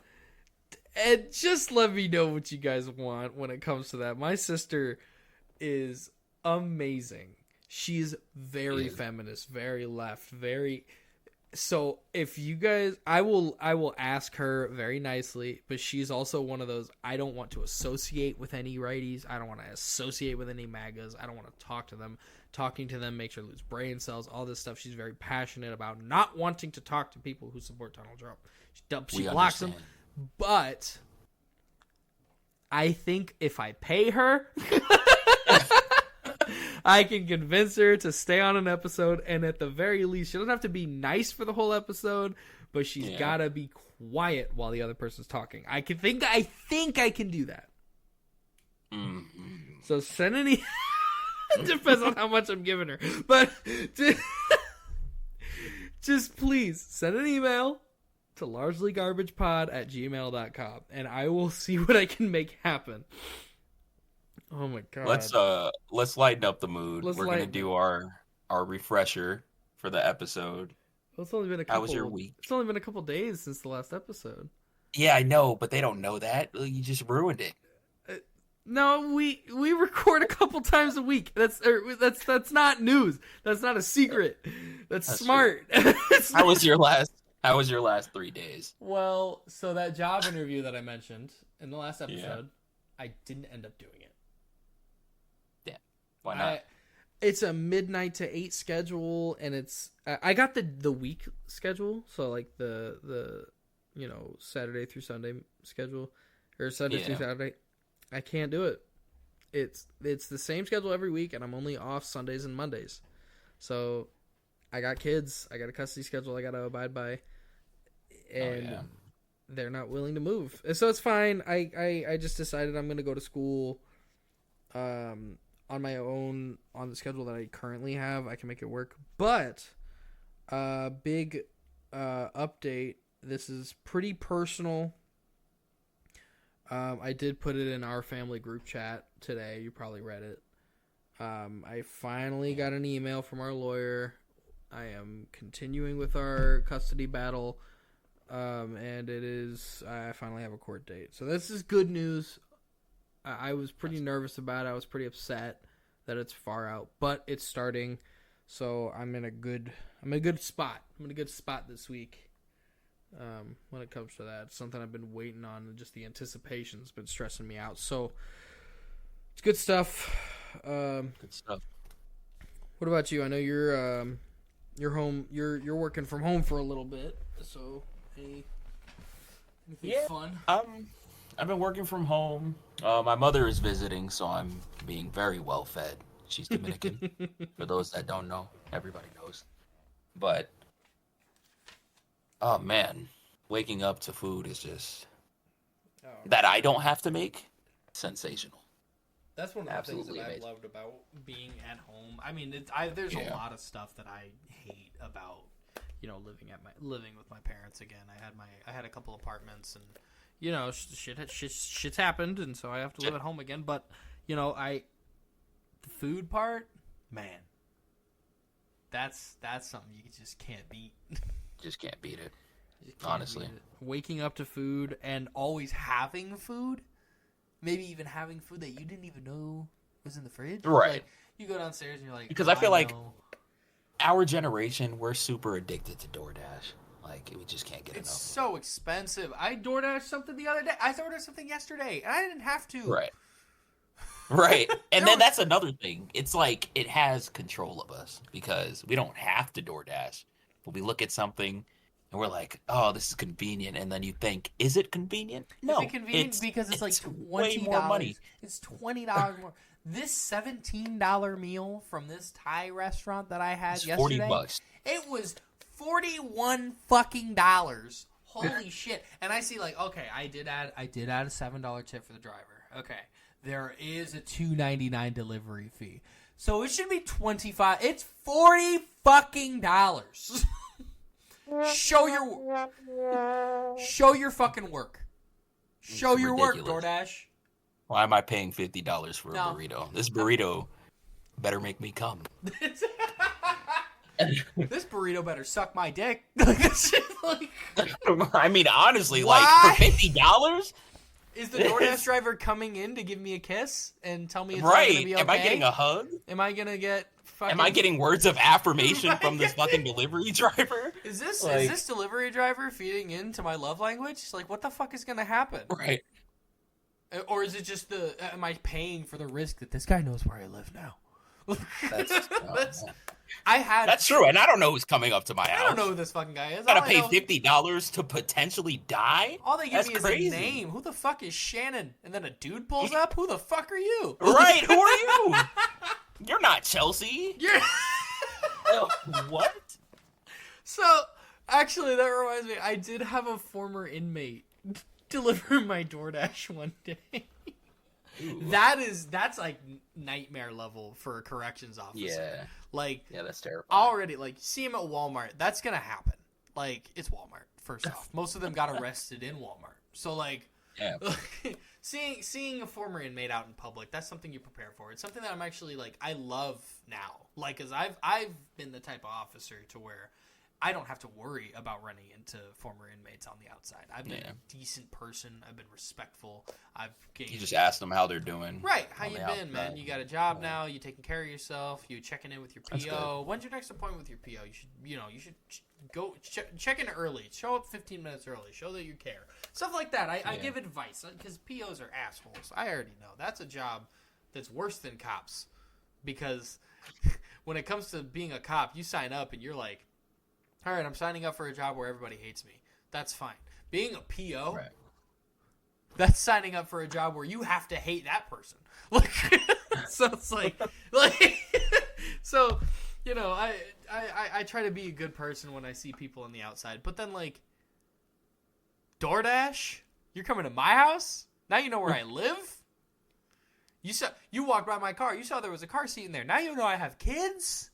and just let me know what you guys want when it comes to that. My sister is amazing. She's very feminist, very left, very... So if you guys, I will ask her very nicely, but she's also one of those, I don't want to associate with any righties. I don't want to associate with any MAGAs. I don't want to talk to them. Talking to them makes her lose brain cells, all this stuff. She's very passionate about not wanting to talk to people who support Donald Trump. She blocks them. But I think if I pay her... I can convince her to stay on an episode, and at the very least, she doesn't have to be nice for the whole episode, but she's gotta be quiet while the other person's talking. I think I can do that. Mm-hmm. So send any. It depends on how much I'm giving her, but just please send an email to largelygarbagepod@gmail.com, and I will see what I can make happen. Oh my God. Let's lighten up the mood. We're gonna do our refresher for the episode. Well, it's only been How was your week? It's only been a couple days since the last episode. Yeah, I know, but they don't know that. You just ruined it. No, we record a couple times a week. That's not news. That's not a secret. That's smart. How was your last 3 days? Well, so that job interview that I mentioned in the last episode, I didn't end up doing it. Yeah. Why not? It's a midnight to 8 schedule, and it's I got the week schedule, so like the Saturday through Sunday schedule, or Sunday through Saturday. I can't do it. It's the same schedule every week, and I'm only off Sundays and Mondays. So I got kids. I got a custody schedule I got to abide by, and they're not willing to move. So it's fine. I just decided I'm going to go to school on my own on the schedule that I currently have. I can make it work. But big update. This is pretty personal. I did put it in our family group chat today. You probably read it. I finally got an email from our lawyer. I am continuing with our custody battle. And I finally have a court date. So this is good news. I was pretty nervous about it. I was pretty upset that it's far out, but it's starting. So I'm in a good spot. I'm in a good spot this week. When it comes to that, it's something I've been waiting on, and just the anticipation's been stressing me out. So it's good stuff. Good stuff. What about you? I know you're home. You're working from home for a little bit. So anything fun? I've been working from home. My mother is visiting, so I'm being very well fed. She's Dominican. For those that don't know, everybody knows. But oh man, waking up to food is just that I don't have to make. Sensational. That's one of the Absolutely things that amazing. I've loved about being at home. I mean, there's a lot of stuff that I hate about living with my parents again. I had a couple apartments, and shit's happened, and so I have to live at home again. But the food part, man, that's something you just can't beat. Just can't beat it. Honestly. Beat it. Waking up to food and always having food. Maybe even having food that you didn't even know was in the fridge. Right. Like, you go downstairs and you're like... Because I feel like our generation, we're super addicted to DoorDash. Like, we just can't get enough. It's so expensive. I DoorDashed something the other day. I ordered something yesterday, and I didn't have to. Right. Right. And then that's another thing. It's like it has control of us because we don't have to DoorDash. But we look at something and we're like, oh, this is convenient. And then you think, is it convenient? No. Is it convenient because it's like $20 way more money. It's $20 more. This $17 meal from this Thai restaurant that I had yesterday, $40. It was $41 fucking dollars. Holy shit. And I see like, okay, I did add a $7 tip for the driver. Okay. There is a $2.99 delivery fee. So it should be $25. It's $40 fucking dollars. Show your fucking work. Show your work, DoorDash. Why am I paying $50 for a burrito? This burrito better make me come. This burrito better suck my dick. I mean, honestly, Why? like for $50? Is the DoorDash driver coming in to give me a kiss and tell me it's not right? gonna be okay? Am I getting a hug? Am I gonna get fucking... Am I getting words of affirmation from this fucking delivery driver? Is this delivery driver feeding into my love language? Like, what the fuck is gonna happen? Right. Or is it just am I paying for the risk that this guy knows where I live now? That's true, and I don't know who's coming up to my house. I don't know who this fucking guy is. I gotta pay $50 to potentially die? All they give me crazy. is a name. Who the fuck is Shannon? And then a dude pulls up. Who the fuck are you? Right, who are you? You're not Chelsea. You're what? So, actually, that reminds me. I did have a former inmate deliver my DoorDash one day. Ooh. That's like nightmare level for a corrections officer. Yeah. Like, yeah, that's terrible. Already, like, see him at Walmart. That's gonna happen. Like, it's Walmart. First off, most of them got arrested in Walmart. So, like, yeah. seeing a former inmate out in public, that's something you prepare for. It's something that I'm actually like I love now. Like, cause I've been the type of officer to where I don't have to worry about running into former inmates on the outside. I've been a decent person. I've been respectful. You just ask them how they're doing. Right. How you been, man? You got a job now. You taking care of yourself. You checking in with your PO. When's your next appointment with your PO? You should go check in early. Show up 15 minutes early. Show that you care. Stuff like that. I give advice because POs are assholes. I already know. That's a job that's worse than cops because when it comes to being a cop, you sign up and you're like, all right, I'm signing up for a job where everybody hates me. That's fine. Being a PO, that's signing up for a job where you have to hate that person. Like, so it's like, so, you know, I try to be a good person when I see people on the outside. But then, like, DoorDash, you're coming to my house? Now you know where I live? You walked by my car. You saw there was a car seat in there. Now you know I have kids?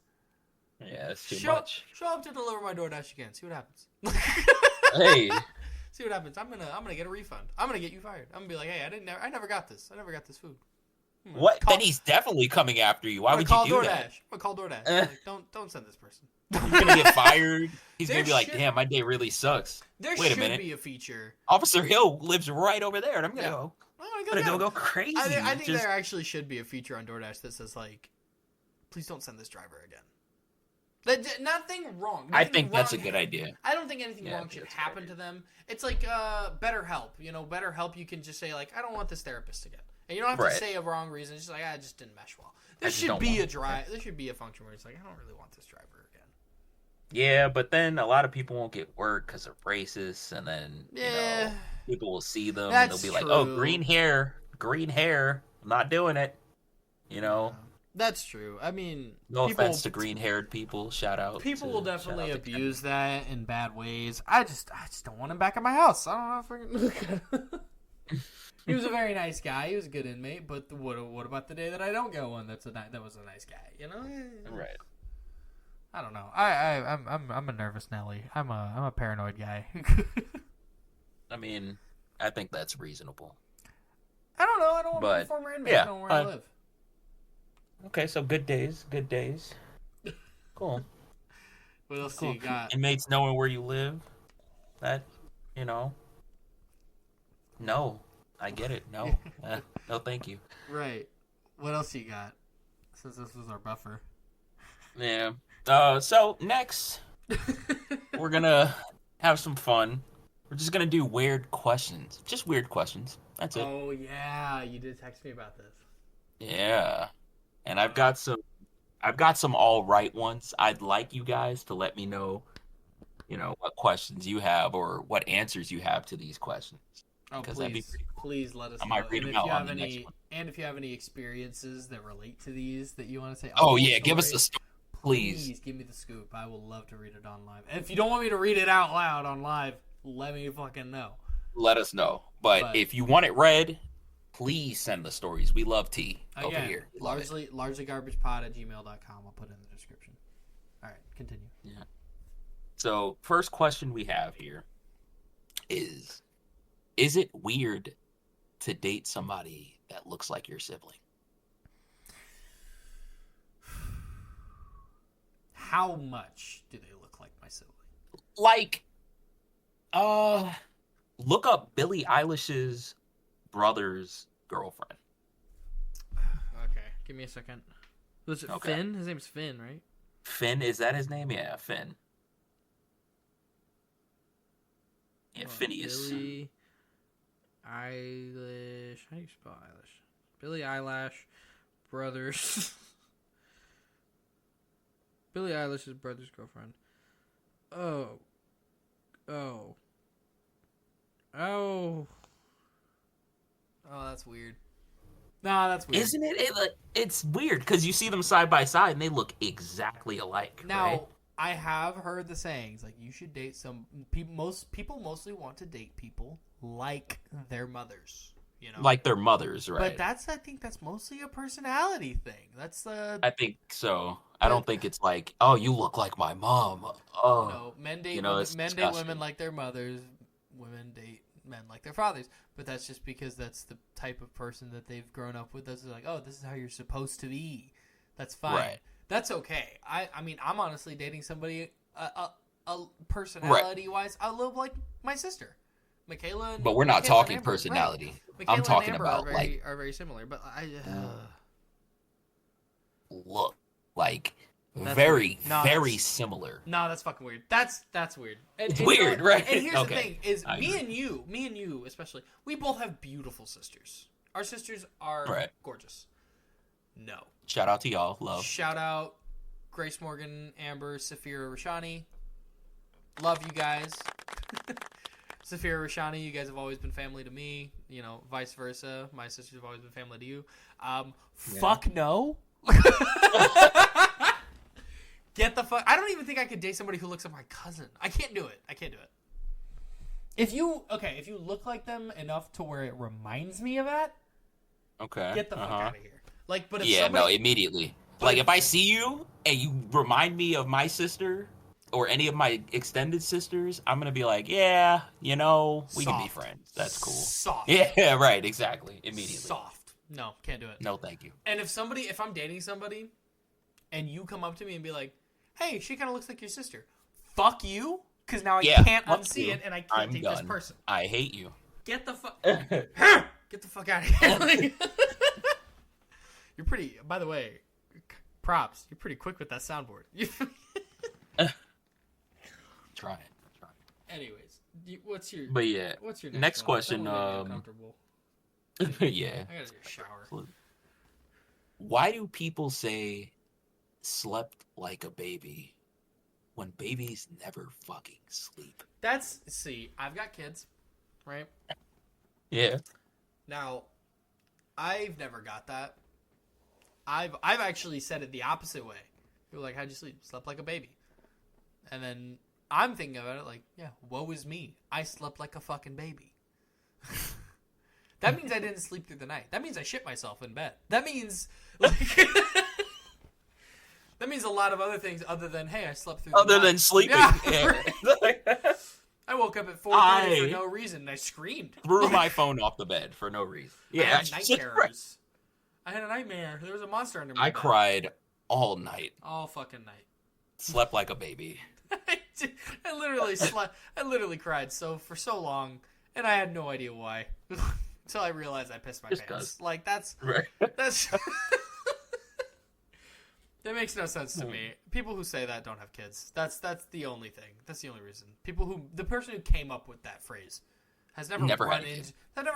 Yeah, that's too much. Show up to deliver my DoorDash again. See what happens. Hey. See what happens. I'm gonna get a refund. I'm gonna get you fired. I'm gonna be like, hey, I never got this. I never got this food. What? Then he's definitely coming after you. Why would you do that? I'm gonna call DoorDash. Like, don't send this person. He's gonna get fired. He's gonna be like, damn, my day really sucks. Wait a minute. Be a feature. Officer Hill lives right over there, and I'm gonna go crazy. I think there actually should be a feature on DoorDash that says like, please don't send this driver again. Nothing wrong. I think that's a good idea. I don't think anything wrong should happen to them. It's like BetterHelp. You know, BetterHelp, you can just say, like, I don't want this therapist again. And you don't have to say a wrong reason. It's just like, I just didn't mesh well. There should be a function where it's like, I don't really want this driver again. Yeah, but then a lot of people won't get work because they're racist, and then you know, people will see them and they'll be like, oh, green hair, I'm not doing it. You know? That's true. I mean, no offense to green-haired people. Shout out. People will definitely abuse that in bad ways. I just don't want him back at my house. I don't know if he was a very nice guy. He was a good inmate. But what about the day that I don't get one? That was a nice guy. You know? Right. I don't know. I'm a nervous Nelly. I'm a paranoid guy. I mean, I think that's reasonable. I don't know. I don't want to be a former inmate. I don't know where I live. Okay, so good days. Cool. What else do you got? Inmates knowing where you live. That, you know. No, I get it. No, no, thank you. Right. What else you got? Since this was our buffer. Yeah. So next, we're gonna have some fun. We're just gonna do weird questions. Just weird questions. That's it. Oh yeah, you did text me about this. Yeah. And I've got some all right ones. I'd like you guys to let me know, you know, what questions you have or what answers you have to these questions. Oh, please let us know. I might read them out on the next one. And if you have any experiences that relate to these that you want to say. Oh yeah, give us the story, please. Please give me the scoop. I will love to read it on live. And if you don't want me to read it out loud on live, let me fucking know. Let us know. But if you want it read, please send the stories. We love tea over here. Largely garbagepod@gmail.com. I'll put it in the description. All right, continue. Yeah. So, first question we have here is it weird to date somebody that looks like your sibling? How much do they look like my sibling? Like, look up Billie Eilish's brother's girlfriend. Okay, give me a second. Was it Finn? His name's Finn, right? Finn, is that his name? Yeah, Finn. Yeah, Phineas. Billie Eilish. How do you spell Eilish? Billie Eilish brothers. Billie Eilish's brother's girlfriend. Oh, that's weird. Nah, that's weird. Isn't it? It's weird because you see them side by side and they look exactly alike. Now, right? I have heard the sayings like you should date some people. Most people mostly want to date people like their mothers. You know, like their mothers, right? But I think that's mostly a personality thing. I think so. I don't think it's like, oh, you look like my mom. Oh, no, men date women like their mothers. Women date men like their fathers. But that's just because that's the type of person that they've grown up with. That's like, oh, this is how you're supposed to be. That's fine. Right. That's okay. I mean, I'm honestly dating somebody personality-wise, I look like my sister, Michaela. But we're not Michaela talking and Amber, personality. right. I'm Michaela talking and Amber about are very similar, but look, like That's very, weird. No, very that's- similar. No, that's fucking weird. That's weird. It's weird, right? And here's Okay. the thing: is I me agree. and you, especially, we both have beautiful sisters. Our sisters are Right. gorgeous. No. Shout out to y'all, love. Shout out Grace Morgan, Amber, Safira Rashani. Love you guys. Safira Rashani, you guys have always been family to me. You know, vice versa. My sisters have always been family to you. Fuck no. Get the fuck. I don't even think I could date somebody who looks like my cousin. I can't do it. If you look like them enough to where it reminds me of that, Okay. get the fuck out of here. Like, but if Yeah, somebody, no, immediately. Like if I see you and you remind me of my sister or any of my extended sisters, I'm gonna be like, yeah, we can be Soft. friends. That's cool. Soft. Yeah, right, exactly. Immediately. Soft. No, can't do it. No, thank you. And if I'm dating somebody, and you come up to me and be like, "Hey, she kind of looks like your sister," fuck you, because now I can't fuck unsee you. it, and I can't I'm date done. this person. I hate you. Get the fuck, get the fuck out of here. Like, you're pretty. By the way, props. You're pretty quick with that soundboard. Try it. Anyways, what's your But what's your next one? question, That one made me uncomfortable. yeah. I gotta take a shower. Why do people say slept like a baby when babies never fucking sleep? I've got kids, right? Yeah. Now, I've never got that. I've actually said it the opposite way. People are like, how'd you sleep? Slept like a baby. And then I'm thinking about it like, yeah, woe is me. I slept like a fucking baby. That means I didn't sleep through the night. That means I shit myself in bed. That means that means a lot of other things other than, hey, I slept through the night. Other than sleeping. Yeah. Yeah. I woke up at 4:30 for no reason and I screamed. Threw my phone off the bed for no reason. I Yeah. had night terrors. I had a nightmare. There was a monster under my I bed. cried all night. All fucking night. Slept like a baby. I literally slept. I literally cried for so long, and I had no idea why. Until I realized I pissed my Just pants. 'cause. Like that's Right. that makes no sense to me. People who say that don't have kids. That's the only thing. That's the only reason. The person who came up with that phrase has never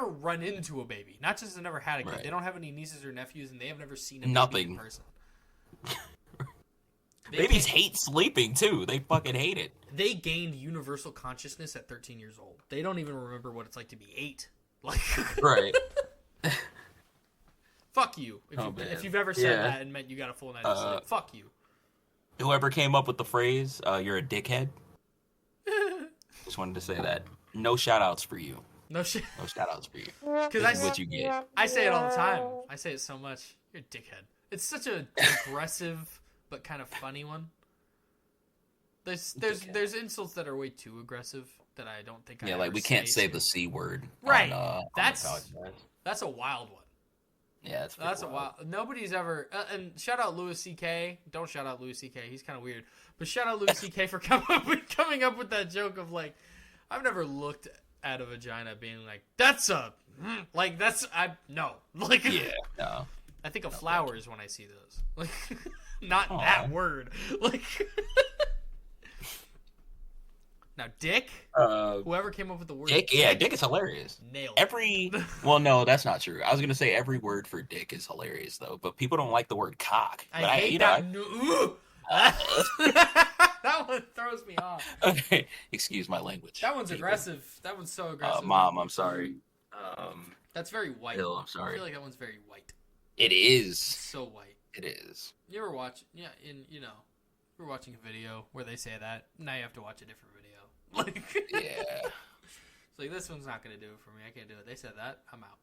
run into a baby. Not just has never had a kid. Right. They don't have any nieces or nephews, and they have never seen a baby Nothing. in person. Babies hate sleeping too. They fucking hate it. They gained universal consciousness at 13 years old. They don't even remember what it's like to be 8. Like, Right. fuck you. Man. If you've ever said that and meant you got a full night of sleep, fuck you. Whoever came up with the phrase, you're a dickhead. Just wanted to say that. No shout outs for you. No shit. No shout outs for you. Because This is what you get. I say it all the time. I say it so much. You're a dickhead. It's such a aggressive but kind of funny one. There's insults that are way too aggressive that I don't think I Yeah, ever like we can't say to- the C word. Right. On the That's podcast. that's a wild one. Yeah, That's a wild. Nobody's ever and shout out Louis C.K. Don't shout out Louis C.K. He's kind of weird. But shout out Louis C.K. for coming up with that joke of like, I've never looked at a vagina being like, no. Like, Yeah. No. I think of flowers when I see those. Like, not Aw. that word. Like, now, dick. Whoever came up with the word Dick. Yeah, dick is hilarious. nailed it. Well, no, that's not true. I was gonna say every word for dick is hilarious though, but people don't like the word cock. I But hate that. Ooh. That one throws me off. Okay, excuse my language. That one's people. aggressive. That one's so aggressive. Mom, I'm sorry. That's very white. Bill, I'm I sorry. feel like that one's very white. It is. So white. It is. You ever watch? Yeah, we're watching a video where they say that. Now you have to watch a different video. Like, Yeah. it's like this one's not gonna do it for me. I can't do it. They said that. I'm out.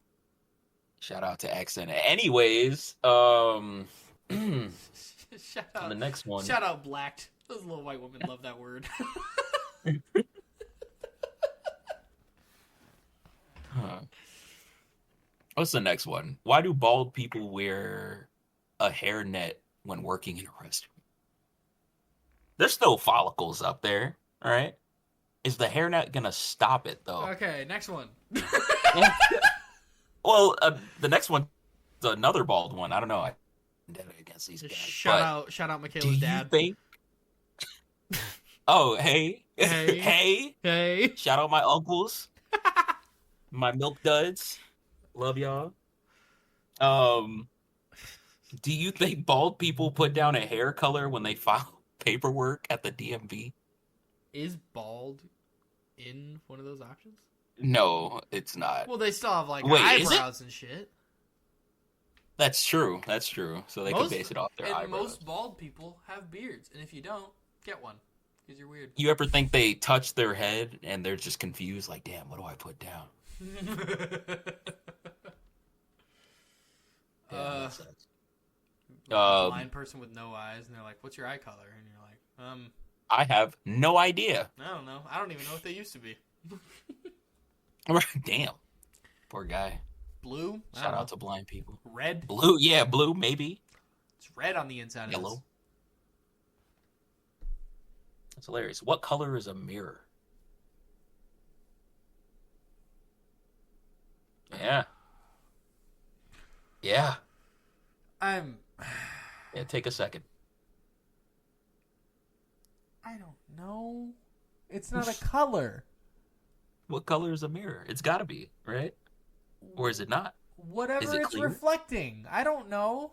Shout out to accent. Anyways, on Shout out. the next one. Shout out blacked. Those little white women love that word. Huh. What's the next one? Why do bald people wear a hairnet when working in a restaurant? There's still follicles up there. All right. Is the hairnet gonna stop it though? Okay, next one. Well, the next one's another bald one. I don't know. I against these guys. Shout out Do Michaela's you dad. think? Oh, hey, Hey. Hey. Shout out my uncles, my milk duds. Love y'all. Do you think bald people put down a hair color when they file paperwork at the DMV? Is bald in one of those options? No, it's not. Well, they still have like Wait, is it? eyebrows and shit. That's true. That's true. So they could base it off their and eyebrows. most bald people have beards, and if you don't, get one because you're weird. You ever think they touch their head and they're just confused? Like, damn, what do I put down? Yeah, that sucks. A blind person with no eyes, and they're like, "What's your eye color?" And you're like, I have no idea. I don't know. I don't even know what they used to be. Damn. Poor guy. Blue? Shout out to blind people. Red? Blue, yeah, blue, maybe. It's red on the inside. Yellow. Of this. That's hilarious. What color is a mirror? Yeah. Yeah. Yeah, Take a second. I don't know. It's not a color. What color is a mirror? It's got to be, right? Or is it not? Whatever Is it it's clear? reflecting. I don't know.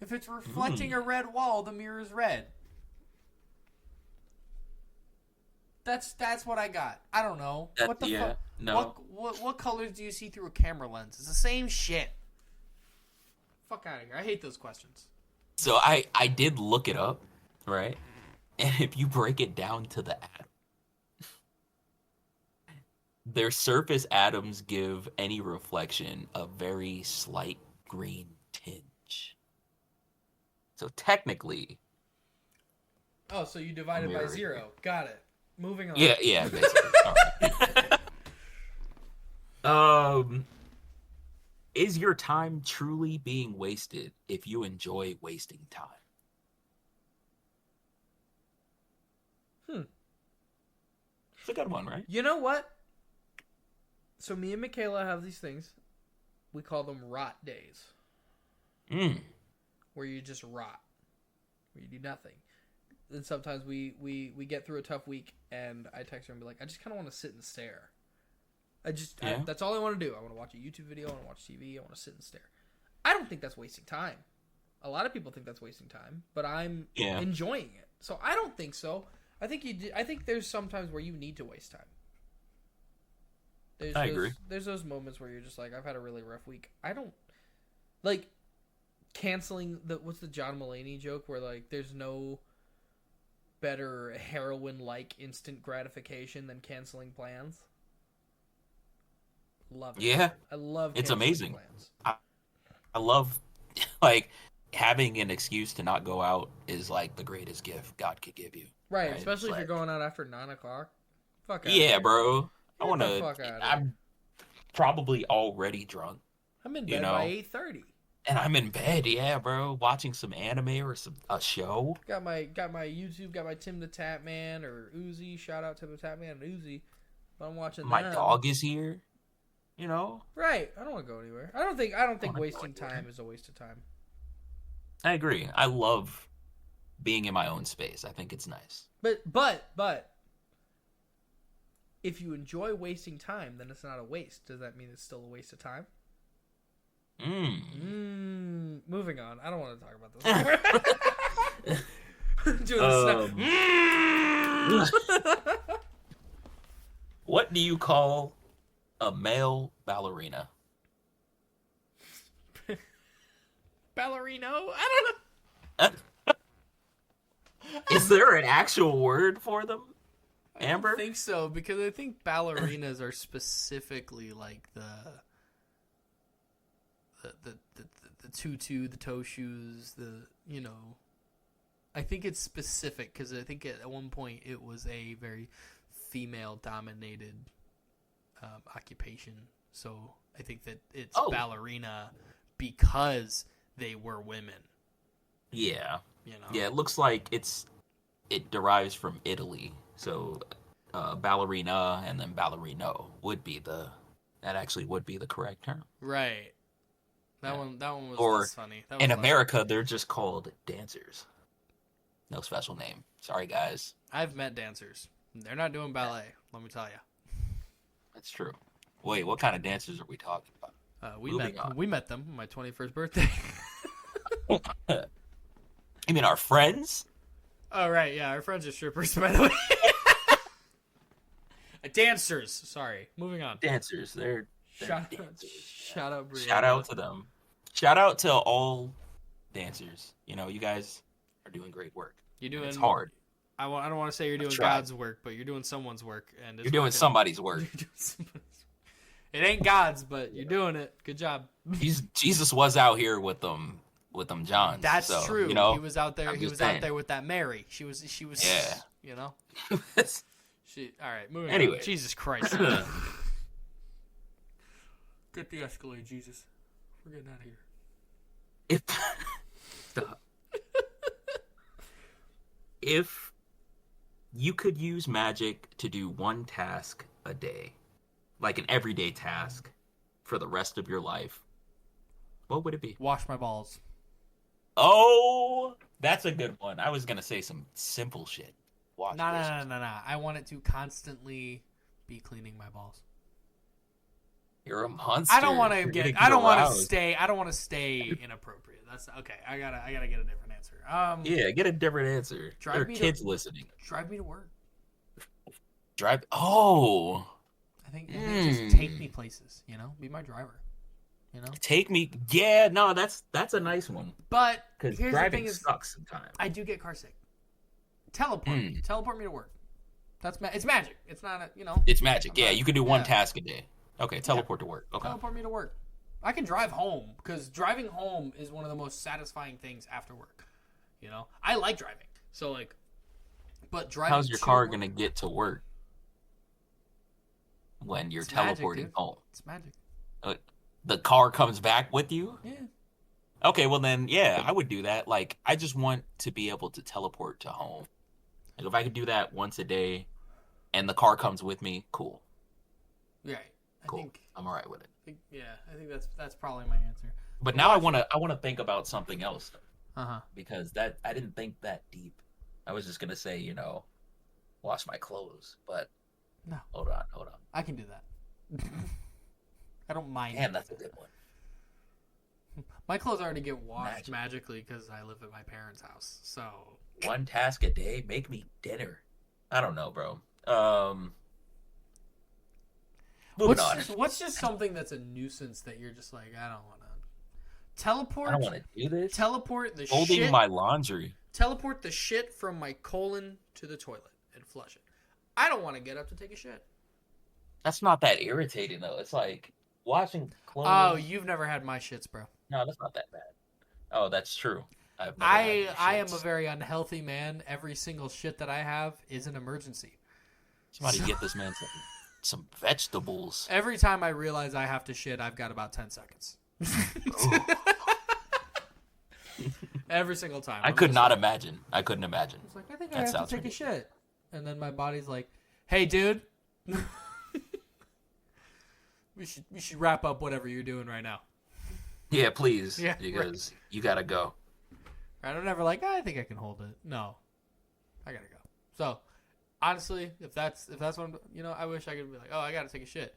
If it's reflecting a red wall, the mirror is red. That's what I got. I don't know. What the fuck? No. What colors do you see through a camera lens? It's the same shit. Fuck out of here. I hate those questions. So I did look it up, right? And if you break it down to the atom, their surface atoms give any reflection a very slight green tinge. So technically, Oh, so you divided by mirror. 0. Got it. Moving on. yeah, basically. All right. Is your time truly being wasted if you enjoy wasting time? It's a good one, right? You know what? So me and Michaela have these things. We call them rot days. Where you just rot. Where you do nothing. Then sometimes we get through a tough week and I text her and be like, I just kind of want to sit and stare. That's all I want to do. I want to watch a YouTube video. I want to watch TV. I want to sit and stare. I don't think that's wasting time. A lot of people think that's wasting time, but I'm enjoying it. So I don't think so. I think there's sometimes where you need to waste time. I agree. There's those moments where you're just like, I've had a really rough week. I don't like canceling what's the John Mulaney joke where like there's no better heroin-like instant gratification than canceling plans. Love it. Yeah. I love it's canceling amazing. plans. I love like having an excuse to not go out is like the greatest gift God could give you. Right, especially if you're going out after 9:00. Fuck out. Yeah, bro. I Get want the fuck to. outta I'm probably already drunk, I'm in bed by 8:30. and I'm in bed. Yeah, bro, watching some anime or a show. Got my YouTube, got my Tim the Tap Man or Uzi. Shout out Tim the Tap Man and Uzi. But I'm watching My them. dog is here. Right. I don't want to go anywhere. I don't think wasting time is a waste of time. I agree. I love being in my own space. I think it's nice. But if you enjoy wasting time, then it's not a waste. Does that mean it's still a waste of time? Moving on. I don't want to talk about this. Doing this What do you call a male ballerina? Ballerino? I don't know. Is there an actual word for them, Amber? I don't think so, because I think ballerinas are specifically like the tutu, the toe shoes, I think it's specific because I think at one point it was a very female-dominated occupation. So I think that it's ballerina because they were women. Yeah. You know? Yeah, it looks like it's it derives from Italy. So ballerina and then ballerino that actually would be the correct term. Right. That Yeah. one was Or less funny. That was in less America, they're just called dancers. No special name. Sorry, guys. I've met dancers. They're not doing ballet, let me tell you. That's true. Wait, what kind of dancers are we talking about? Moving on. We met them on my 21st birthday. You mean our friends? Oh, right, yeah. Our friends are strippers, by the way. Dancers. Sorry. Moving on. Dancers. They're Shout dancers. out, Brianna. Shout out to them. Shout out to all dancers. You know, you guys are doing great work. You're doing. It's hard. I don't want to say you're doing tried. God's work, but you're doing someone's work, and You're doing somebody's work. You're doing somebody's work. It ain't God's, but you're doing it. Good job. Jesus was out here with them Johns. That's so, true. You know, He was out there. I'm He just was saying. out there with that Mary. She was. Yeah. You know. She. All right. Moving Anyway. on. Jesus Christ. Get the Escalade, Jesus. We're getting out of here. Stop. If you could use magic to do one task a day, like an everyday task, for the rest of your life, what would it be? Wash my balls. Oh, that's a good one. I was gonna say some simple shit. Wash No. dishes. I want it to constantly be cleaning my balls. You're a monster. I don't want to You're get. gonna I don't want to aroused. stay. I don't want to stay inappropriate. That's okay. I gotta get a different answer. Yeah, get a different answer. Drive There are me to- kids listening. Drive me to work. Drive. Oh, I think just take me places. You know, be my driver. You know. take me. Yeah, no, that's a nice one. But Because here's the driving thing: is sucks sometimes. I do get car sick. Teleport me to work. It's magic. It's not a It's magic. I'm Yeah, not- you can do one yeah. task a day. Okay, teleport to work. Okay. Teleport me to work. I can drive home because driving home is one of the most satisfying things after work. You know, I like driving. So like, but driving. How's your to car work- gonna get to work when you're It's magic, teleporting dude. home? It's magic. The car comes back with you? Yeah. Okay, well then, yeah, I would do that. Like, I just want to be able to teleport to home. Like, if I could do that once a day, and the car comes with me, cool. Right. Cool. I'm alright with it. I think that's probably my answer. But now I wanna think about something else, Uh-huh. because I didn't think that deep. I was just gonna say, wash my clothes, but No. Hold on. I can do that. I don't mind. Damn, that's a good one. My clothes already get washed Magic. magically because I live at my parents' house. So One task a day, make me dinner. I don't know, bro. Moving on. what's just something that's a nuisance that you're just like, I don't want to teleport? I don't want to do this. Teleport the Folding shit. my laundry. Teleport the shit from my colon to the toilet and flush it. I don't want to get up to take a shit. That's not that irritating though. It's like washing clothes. Oh, you've never had my shits, bro. No, that's not that bad. Oh, that's true. I've never I had any am a shits. very unhealthy man. Every single shit that I have is an emergency. Somebody get this man some vegetables. Every time I realize I have to shit, I've got about 10 seconds. Every single time. I I'm could just not like- imagine. I couldn't imagine. It's like, I think That I have sounds to take ridiculous. a shit. And then my body's like, hey, dude. we should wrap up whatever you're doing right now. Yeah, please. Yeah, because you gotta go. I'm never like, I think I can hold it. No. I gotta go. So, honestly, if that's what I'm, I wish I could be like, oh, I gotta take a shit.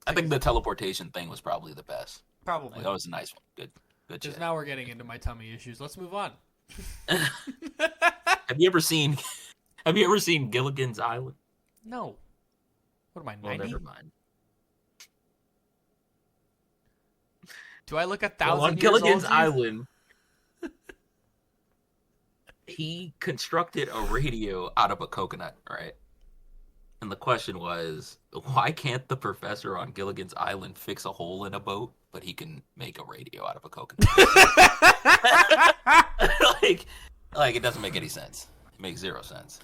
I think the teleportation thing was probably the best. Probably. Like, that was a nice one. Good Because shit. now we're getting into my tummy issues. Let's move on. Have you ever seen Gilligan's Island? No. What am I, Well, 90? never mind. Do I look 1,000 Well, on years Gilligan's old? Island, he constructed a radio out of a coconut, right? And the question was, why can't the professor on Gilligan's Island fix a hole in a boat, but he can make a radio out of a coconut? like it doesn't make any sense. It makes zero sense.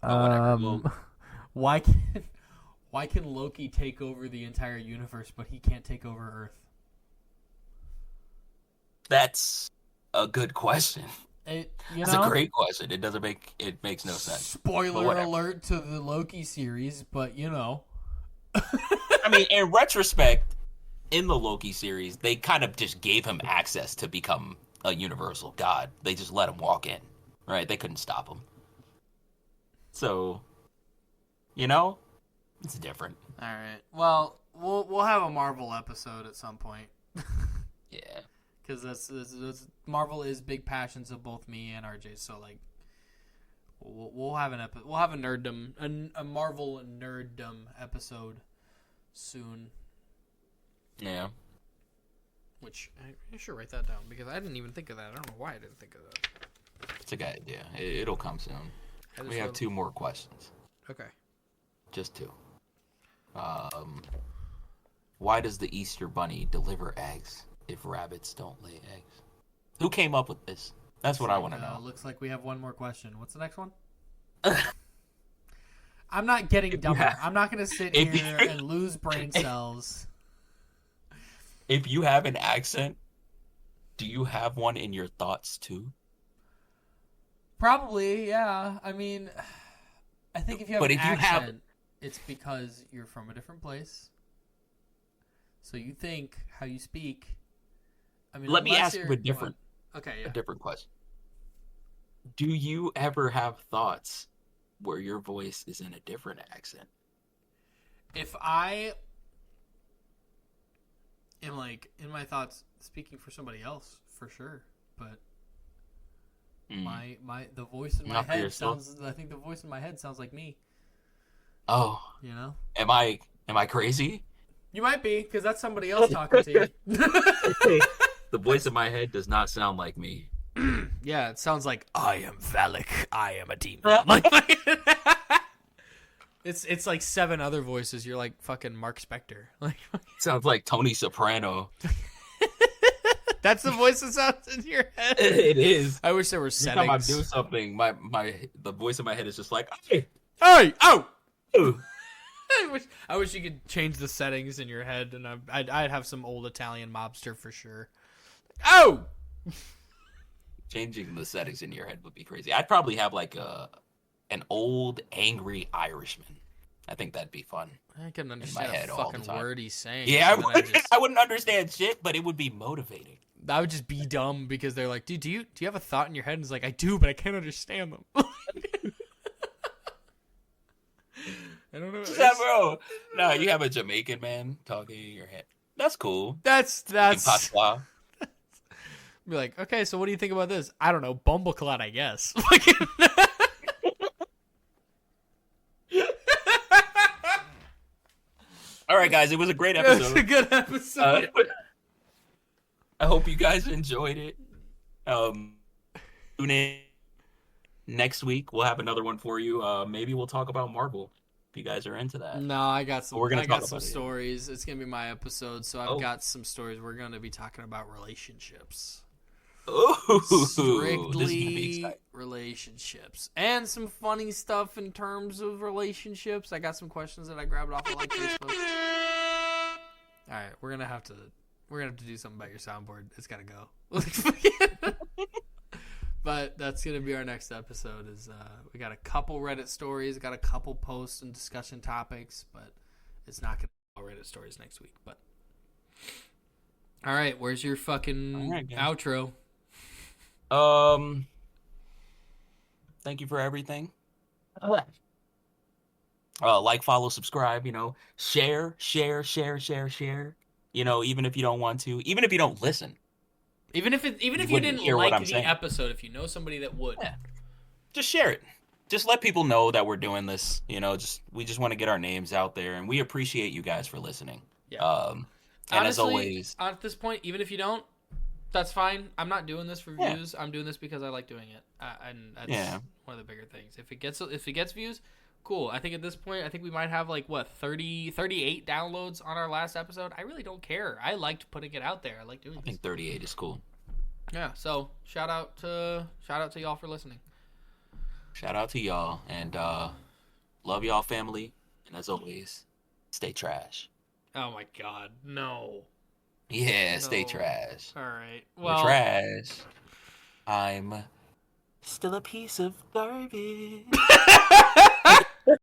But whatever. Well, Why can Loki take over the entire universe, but he can't take over Earth? that's a good question. That's a great question. It makes no sense. Spoiler alert to the Loki series, but I mean, in retrospect, in the Loki series, they kind of just gave him access to become a universal god. They just let him walk in, right? They couldn't stop him. So, it's different. All right. Well, we'll have a Marvel episode at some point. Yeah. Because that's Marvel is big passions of both me and RJ. So like, we'll have an we'll have a nerddom, a Marvel nerddom episode soon. Yeah. Which I should write that down because I didn't even think of that. I don't know why I didn't think of that. It's a good idea. It'll come soon. We have 2 more questions. Okay. Just 2. Why does the Easter Bunny deliver eggs if rabbits don't lay eggs? Who came up with this? That's what I want to know. Looks like we have 1 more question. What's the next one? I'm not getting dumber. I'm not going to sit here and lose brain cells. If you have an accent, do you have one in your thoughts too? Probably, yeah. I mean, I think if you have an accent, it's because you're from a different place. So you think how you speak. I mean, let me ask you a different question. Do you ever have thoughts where your voice is in a different accent? If I am like in my thoughts speaking for somebody else, for sure, but the voice in my head sounds. I think the voice in my head sounds like me. Oh, Am I crazy? You might be, because that's somebody else talking to you. The voice in my head does not sound like me. Yeah, it sounds like I am Valak. I am a demon. Like, it's like 7 other voices. You're like fucking Mark Spector. Like, sounds like Tony Soprano. That's the voice that sounds in your head. It is. I wish there were settings. Every time I do something, the voice in my head is just like, hey, oh. Ooh. I wish you could change the settings in your head, and I'd have some old Italian mobster for sure. Oh. Changing the settings in your head would be crazy. I'd probably have like an old angry Irishman. I think that'd be fun. I can understand a fucking word he's saying. Yeah, I wouldn't understand shit, but it would be motivating. I would just be dumb because they're like, dude, do you have a thought in your head? And it's like, I do, but I can't understand them. I don't know. Bro. No, you have a Jamaican man talking in your head. That's cool. That's. Be like, okay, so what do you think about this? I don't know, Bumbleclot, I guess. All right, guys, it was a great episode. It was a good episode. I hope you guys enjoyed it. Tune in next week. We'll have another one for you. Maybe we'll talk about Marvel if you guys are into that. No, I got some. I got some stories. It's gonna be my episode, so I've got some stories. We're gonna be talking about relationships. Ooh, strictly relationships and some funny stuff in terms of relationships. I got some questions that I grabbed off of like Facebook. All right, we're gonna have to do something about your soundboard. It's gotta go. But that's gonna be our next episode. Is we got a couple Reddit stories, got a couple posts and discussion topics, but it's not gonna be all Reddit stories next week. But all right, where's your fucking outro? Thank you for everything. Like, follow, subscribe, share. Even if you don't want to, even if you don't listen. Even if you didn't like the episode, if you know somebody that would. Yeah. Just share it. Just let people know that we're doing this, we just want to get our names out there, and we appreciate you guys for listening. Yeah. And honestly, as always, at this point, even if you don't, that's fine. I'm not doing this for views. I'm doing this because I like doing it, and that's one of the bigger things. If it gets views, cool. I think at this point, we might have 38 downloads on our last episode. I really don't care. I liked putting it out there. I like doing this. I think 38 is cool. Yeah. So shout out to y'all for listening. Shout out to y'all, and love y'all, family. And as always, stay trash. Oh my God, no. Yeah, stay trash. All right. Well, we're trash. I'm Still a piece of garbage.